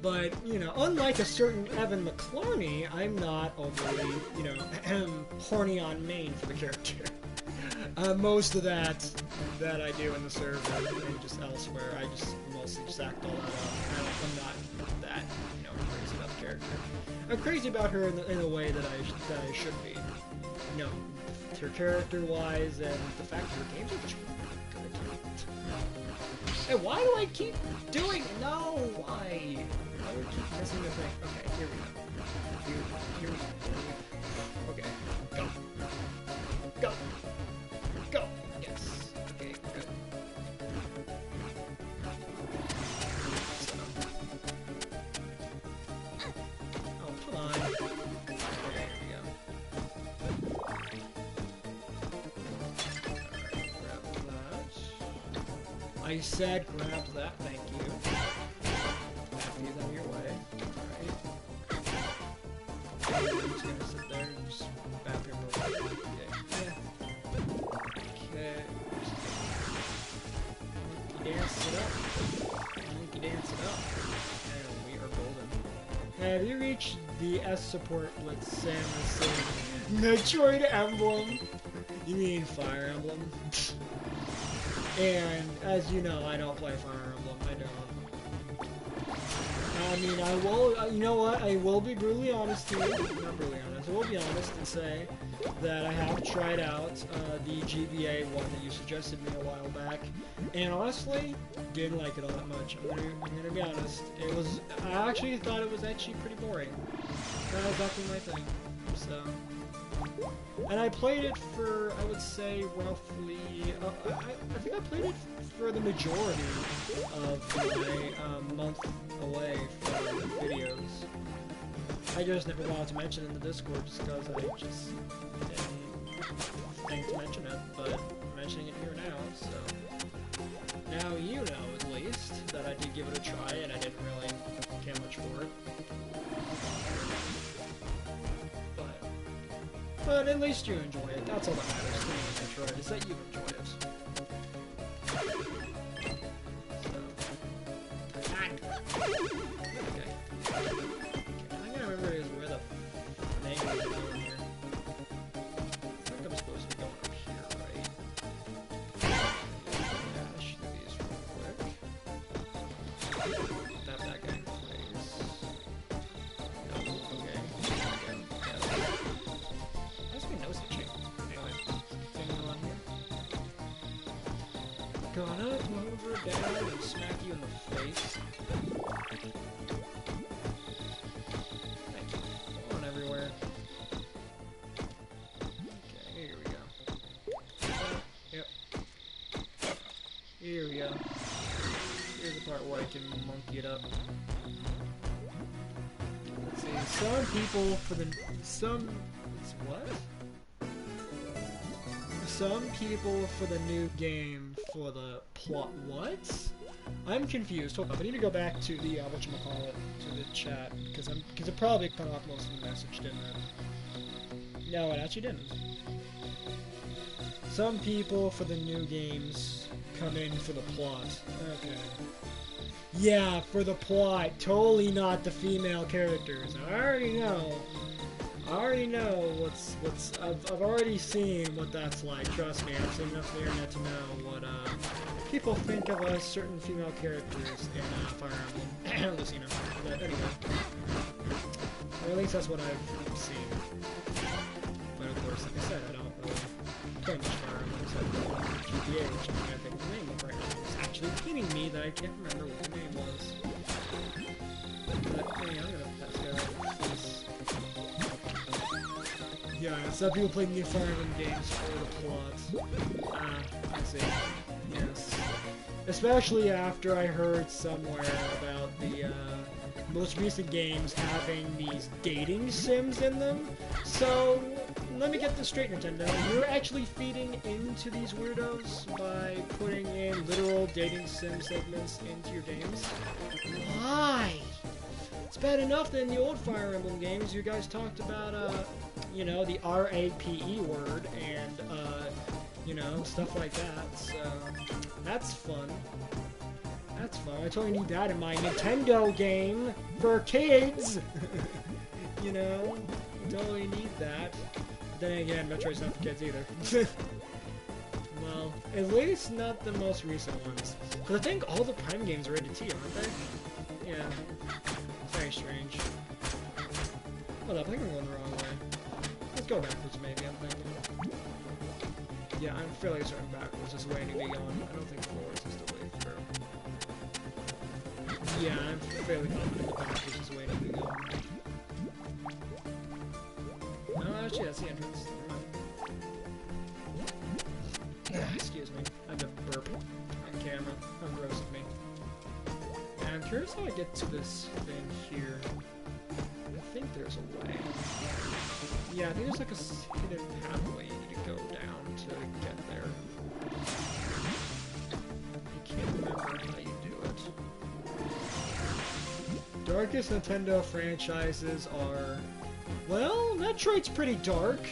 But, you know, unlike a certain Evan McClarney, I'm not overly, you know, horny on main for the character. Most of that I do in the server and just elsewhere, I just mostly just act all that out. I'm not that, you know, crazy about the character. I'm crazy about her in a way that I should be. You know, her character-wise and the fact that her games are just good. Hey, why do I keep doing? No, why? I would keep missing the thing. Okay, here we go. Here we go. Okay, go. Go. Go. Yes. Okay, good. So. Oh, come on. Okay, here we go. Alright, grab that. I said grab that, thank you. These on your way. Alright. I'm just gonna sit there and just bap him real quick. Okay. Yeah. Okay. Have you reached the S support with Samus in Metroid Emblem? You mean Fire Emblem? And as you know, I don't play Fire Emblem. I don't. I mean, I will. You know what? I will be brutally honest here. Not brutally honest. I will be honest and say that I have tried out the GBA one that you suggested me a while back, and honestly, didn't like it all that much. I'm gonna be honest. It was. I actually thought it was actually pretty boring. Not exactly my thing. So. And I played it for, I would say, roughly, I think I played it for the majority of my month away from videos. I just never wanted to mention it in the Discord just because I just didn't think to mention it, but I'm mentioning it here now, so. Now you know, at least, that I did give it a try and I didn't really care much for it. But at least you enjoy it. That's all that matters to me in Metroid, is that you enjoy it. So. Okay. I gotta remember where the name is going here. I think I'm supposed to be going up here, right? Dash these real quick. Tap that guy in the face. No, okay. Gonna move her down and smack you in the face. Thank you. Going everywhere. Okay, here we go. Yep. Here we go. Here's the part where I can monkey it up. Let's see. Some people for the... What? Some people for the new game for the plot. What? I'm confused. Hold up. I need to go back to the whatchamacallit, to the chat, because it probably cut off most of the message, didn't it? No, it actually didn't. Some people for the new games come in for the plot. Okay. Yeah, for the plot. Totally not the female characters. I already know. I already know what's I've already seen what that's like. Trust me, I've seen enough of the internet to know what people think of certain female characters in Fire Emblem. Lucina. But anyway, or at least that's what I've seen. But of course, like I said, I don't really play much Fire Emblem except for GBA, which I can't think of the name of right now. It's actually pinging me that I can't remember what the name was. But hey, I'm gonna pass go. Yeah, some people play new Fire Emblem games for the plot. I see. Yes. Especially after I heard somewhere about the most recent games having these dating sims in them. So, let me get this straight, Nintendo. You're actually feeding into these weirdos by putting in literal dating sim segments into your games? Why? It's bad enough that in the old Fire Emblem games, you guys talked about, you know, the RAPE word and, you know, stuff like that, so that's fun. That's fun. I totally need that in my Nintendo game for kids! You know, you totally need that. But then again, Metroid's not for kids either. Well, at least not the most recent ones. Because I think all the Prime games are rated T, aren't they? Yeah. Very strange. Hold up, I think I'm going the wrong way. Let's go backwards, maybe, I'm thinking. Yeah, I'm fairly certain backwards is the way I need to be going. I don't think forwards is the way through. Yeah, I'm fairly confident that backwards is the way I need to be going. No, actually, that's the entrance. Excuse me. I had to burp on camera. How gross of me. And I'm curious how I get to this thing here. I think there's a way. Yeah, I think there's like a hidden pathway you need to go down to get there. I can't remember how you do it. Darkest Nintendo franchises are... Well, Metroid's pretty dark.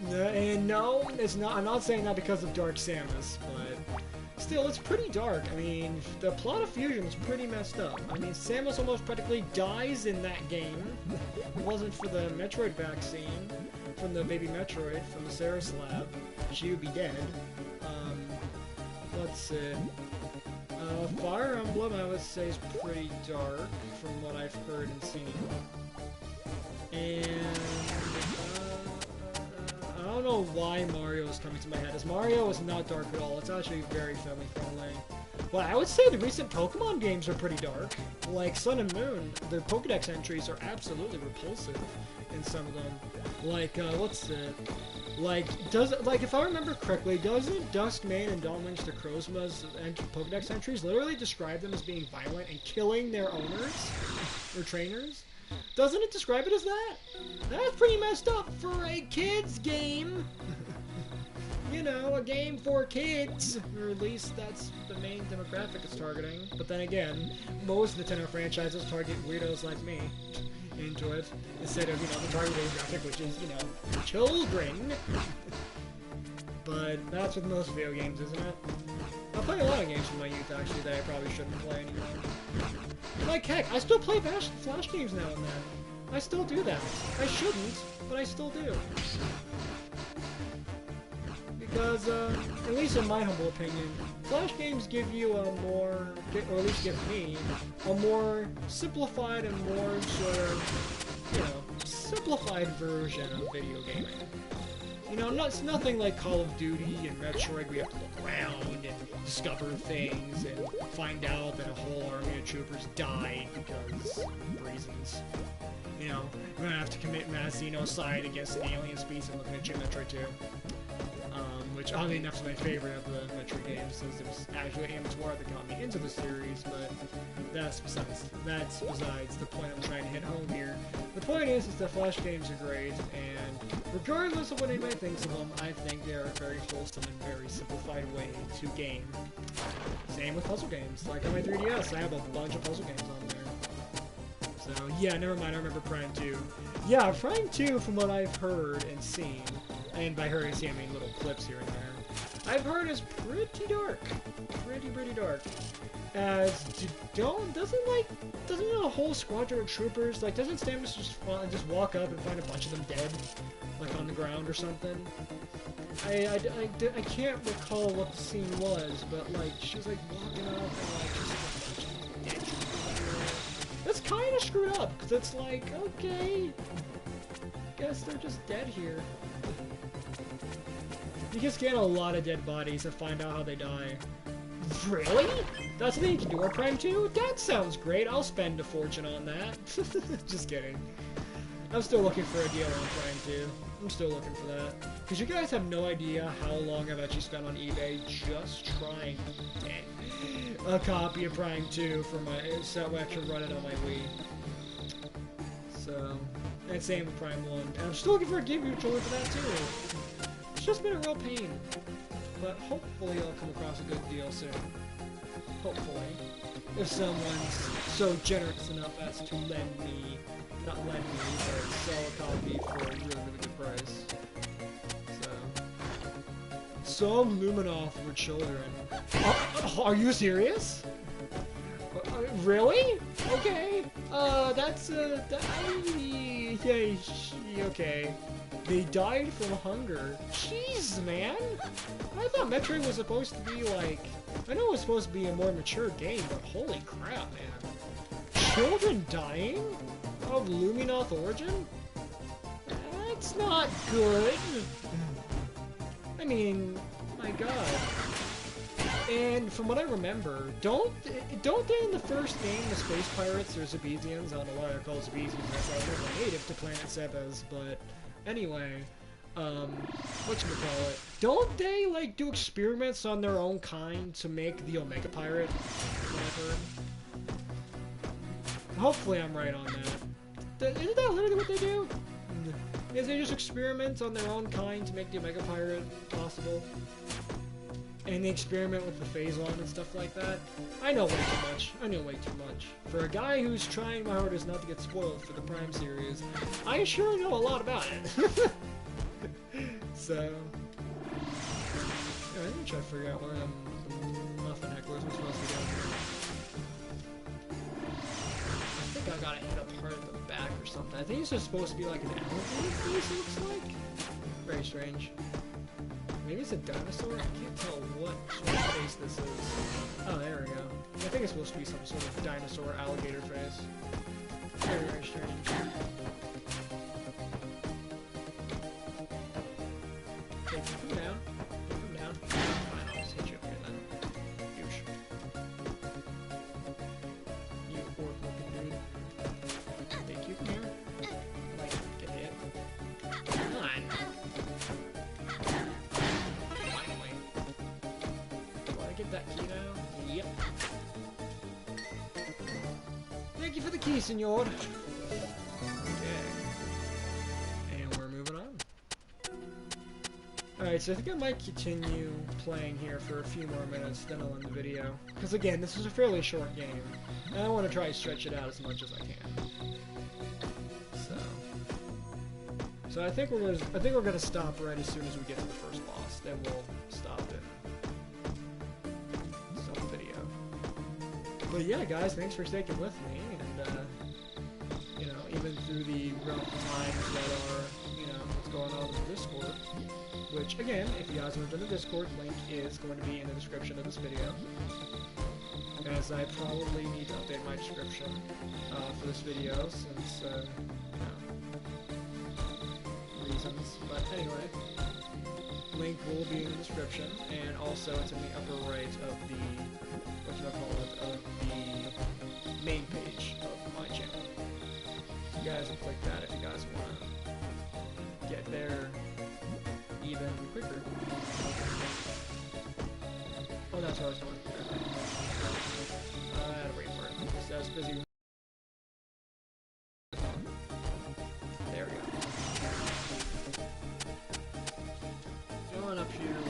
And no, it's not. I'm not saying that because of Dark Samus, but Still, it's pretty dark. I mean, the plot of Fusion is pretty messed up. I mean, Samus almost practically dies in that game. If it wasn't for the Metroid vaccine from the baby Metroid from the Ceres lab, she would be dead. Let's see. Fire Emblem, I would say, is pretty dark from what I've heard and seen. And I don't know why Mario is coming to my head. As Mario is not dark at all. It's actually very family friendly. Well, I would say the recent Pokemon games are pretty dark. Like Sun and Moon, the Pokedex entries are absolutely repulsive in some of them. Like, what's it? Like, if I remember correctly, doesn't Duskmane and Dawn Wings to Crozma's Pokedex entries literally describe them as being violent and killing their owners? Or trainers? Doesn't it describe it as that? That's pretty messed up for a kid's game. You know, a game for kids. Or at least that's the main demographic it's targeting. But then again, most Nintendo franchises target weirdos like me into it, instead of, you know, the target demographic, which is, you know, children. But that's with most video games, isn't it? I play a lot of games from my youth, actually, that I probably shouldn't play anymore. Like, heck, I still play Flash games now and then. I still do that. I shouldn't, but I still do. Because, at least in my humble opinion, Flash games give you a more, or at least give me, a more simplified and more sort of, you know, simplified version of video gaming. You know, it's nothing like Call of Duty and Metroid where you have to look around and discover things and find out that a whole army of troopers died because of reasons. You know, you're gonna have to commit mass genocide against an alien species and looking at you, Metroid 2. Which oddly enough is my favorite of the Metroid games, since it was actually Amtor that got me into the series, but that's besides the point I'm trying to hit home here. The point is that Flash games are great, and regardless of what anybody thinks of them, I think they are a very wholesome and very simplified way to game. Same with puzzle games. Like on my 3DS, I have a bunch of puzzle games on there. So yeah, never mind, I remember Prime 2. Yeah, Prime 2, from what I've heard and seen, and by heard and seen, I mean little clips here and there, I've heard is pretty dark. Pretty dark. As doesn't a whole squadron of troopers, like, doesn't Samus just walk up and find a bunch of them dead, like on the ground or something? I can't recall what the scene was, but like she was like walking up and like just a bunch of dead troopers. That's kind of screwed up, because it's like, okay, guess they're just dead here. You can scan a lot of dead bodies and find out how they die. Really? That's something you can do on Prime 2? That sounds great. I'll spend a fortune on that. Just kidding. I'm still looking for a deal on Prime 2. I'm still looking for that. Because you guys have no idea how long I've actually spent on eBay just trying to get a copy of Prime 2 for my, so I can run it on my Wii. So, and same with Prime 1. And I'm still looking for a game controller for that too. It's just been a real pain. But hopefully I'll come across a good deal soon. Hopefully. If someone's so generous enough as to lend me, not lend me, but sell a copy for a really, really good price. So. Some Luminoth were children. Are you serious? Really? Okay. Okay. They died from hunger. Jeez, man! I thought Metroid was supposed to be like... I know it was supposed to be a more mature game, but holy crap, man. Children dying? Of Luminoth origin? That's not good. I mean, my god. And from what I remember, don't they in the first game, the Space Pirates, or Zebesians, I don't know why they're called Zebesians, they're native to Planet Zebes, but anyway, whatchamacallit, don't they, like, do experiments on their own kind to make the Omega Pirate? Whatever. Hopefully I'm right on that. Isn't that literally what they do? Is they just experiment on their own kind to make the Omega Pirate possible? And they experiment with the Phazon and stuff like that. I know way too much. I know way too much. For a guy who's trying my hardest not to get spoiled for the Prime series, I sure know a lot about it. So... try to figure out where the muffin hecklers are supposed to go. I think I gotta hit up part of the back or something. I think it's just supposed to be like an alligator face, it looks like. Very strange. Maybe it's a dinosaur? I can't tell what sort of face this is. Oh, there we go. I think it's supposed to be some sort of dinosaur alligator face. Very, very strange. Okay, keep him down. Keep him down. Fine, I'll just hit you up here then. Douche. You orc-looking dude. Hey, keep him here. Like, get hit. Come on. Finally. Do I get that key now? Yep. Thank you for the key, senor. Okay. And we're moving on. Alright, so I think I might continue playing here for a few more minutes, then I'll end the video. Because again, this is a fairly short game, and I want to try to stretch it out as much as I can. So I think we're gonna stop right as soon as we get to the first boss. Then we'll stop and stop the video. But yeah, guys, thanks for sticking with me, and you know, even through the rough times that are, you know, what's going on in the Discord. Which, again, if you guys aren't in the Discord, link is going to be in the description of this video. As I probably need to update my description for this video, since, you know, reasons. But anyway, link will be in the description, and also it's in the upper right of the, of the main page of my channel. So you guys can click that if you guys want to get there even quicker. Oh, that's what I was doing. I had to wait for it, because I was busy. There we go. Going up here.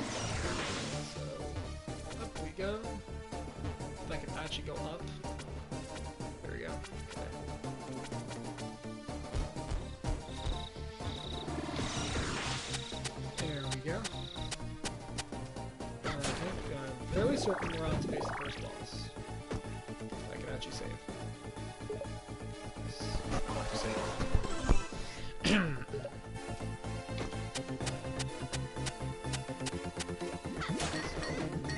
So, up we go. If I can actually go up. There we go. Okay. Go. I think I'm fairly certain we're on to face the first boss. I can actually save. Yes, I want to save. So,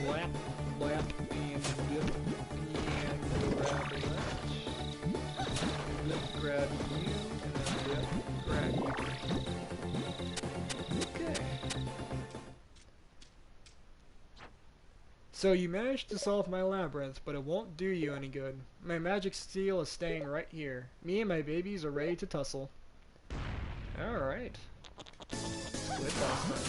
blap, blap, and blip, and grab that. Blip, grab you, and then blip, grab you. So you managed to solve my labyrinth, but it won't do you any good. My magic steel is staying right here. Me and my babies are ready to tussle. Alright. Split boss time.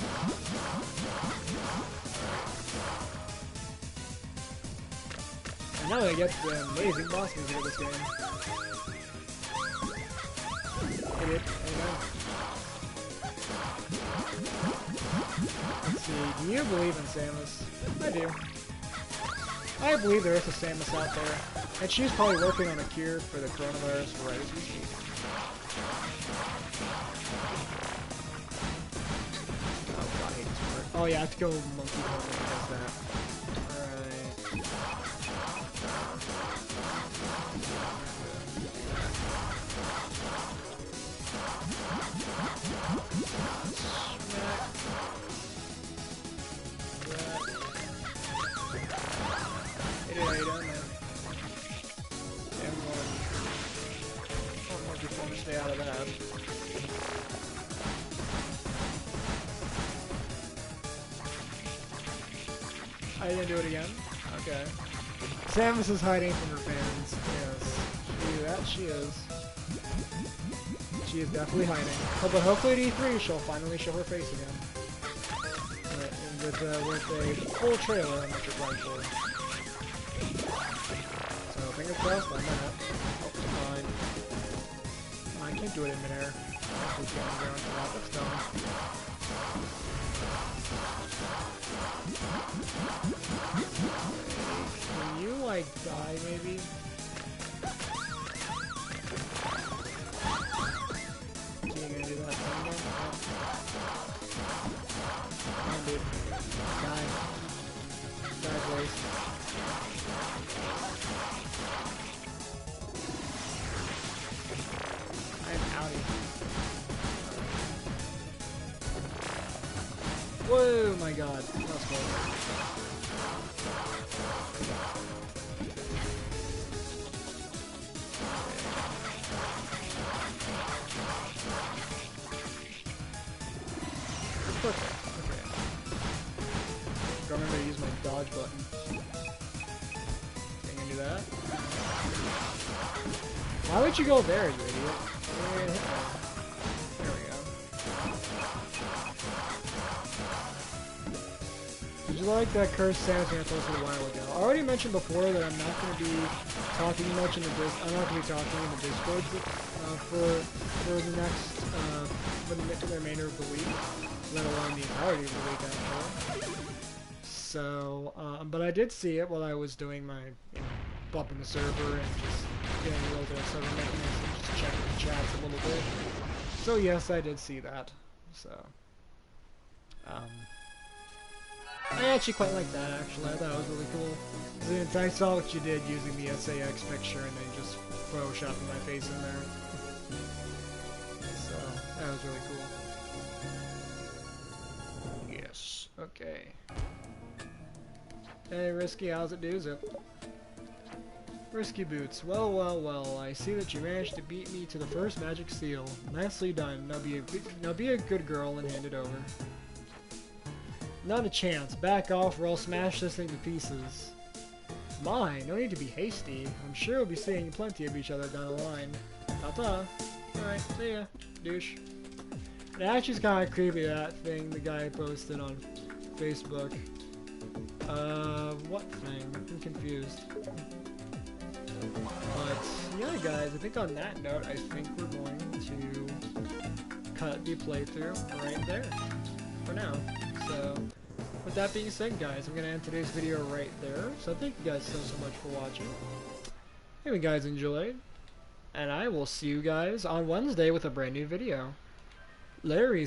And now I get the amazing boss music of this game. Hit it, amen. Let's see, do you believe in Samus? I do. I believe there is a Samus out there, and she's probably working on a cure for the coronavirus right as we speak. Oh god, I hate this part. Oh yeah, I have to go monkey mode when it does that. Alright. Smack. How you doing, man? Everyone. I don't want your phone to stay out of that. I didn't do it again? Okay. Samus is hiding from her fans. Yes. She is. She is definitely hiding. Oh, but hopefully at E3 she'll finally show her face again. With a full trailer on what you're playing for. So, fingers crossed on that. Oh, fine. I can't do it in midair. Just going around for that. That's dumb. Can you, like, die, maybe? You gonna do that thing again? Come on, dude. Die. Bad waste. I'm outie. Whoa, my god. That was close. Okay. Don't remember to use my dodge button. Can you do that? Why would you go there, you idiot? There we go. Did you like that cursed Santa I posted a while ago? I already mentioned before that I'm not going to be talking much in the I'm not going to be talking in the Discord for the next for the remainder of the week, let alone the entirety of the week actually. So, but I did see it while I was doing my, bumping the server and just getting a little bit of server maintenance and just checking the chats a little bit. So yes, I did see that. So, I actually quite like that, actually. I thought it was really cool. Since I saw what you did using the SAX picture and then just photoshopping my face in there. So, that was really cool. Yes. Okay. Hey, Risky, how's it do's it? Risky Boots, well, I see that you managed to beat me to the first magic seal. Nicely done. Now be a good girl and hand it over. Not a chance. Back off or I'll smash this thing to pieces. My, no need to be hasty. I'm sure we'll be seeing plenty of each other down the line. Ta-ta. Alright, see ya, douche. It actually is kind of creepy, that thing the guy posted on Facebook. What thing? I'm confused. But, yeah guys, I think on that note, I think we're going to cut the playthrough right there. For now. So, with that being said guys, I'm going to end today's video right there. So thank you guys so much for watching. Hope you guys enjoyed. And I will see you guys on Wednesday with a brand new video. Larry's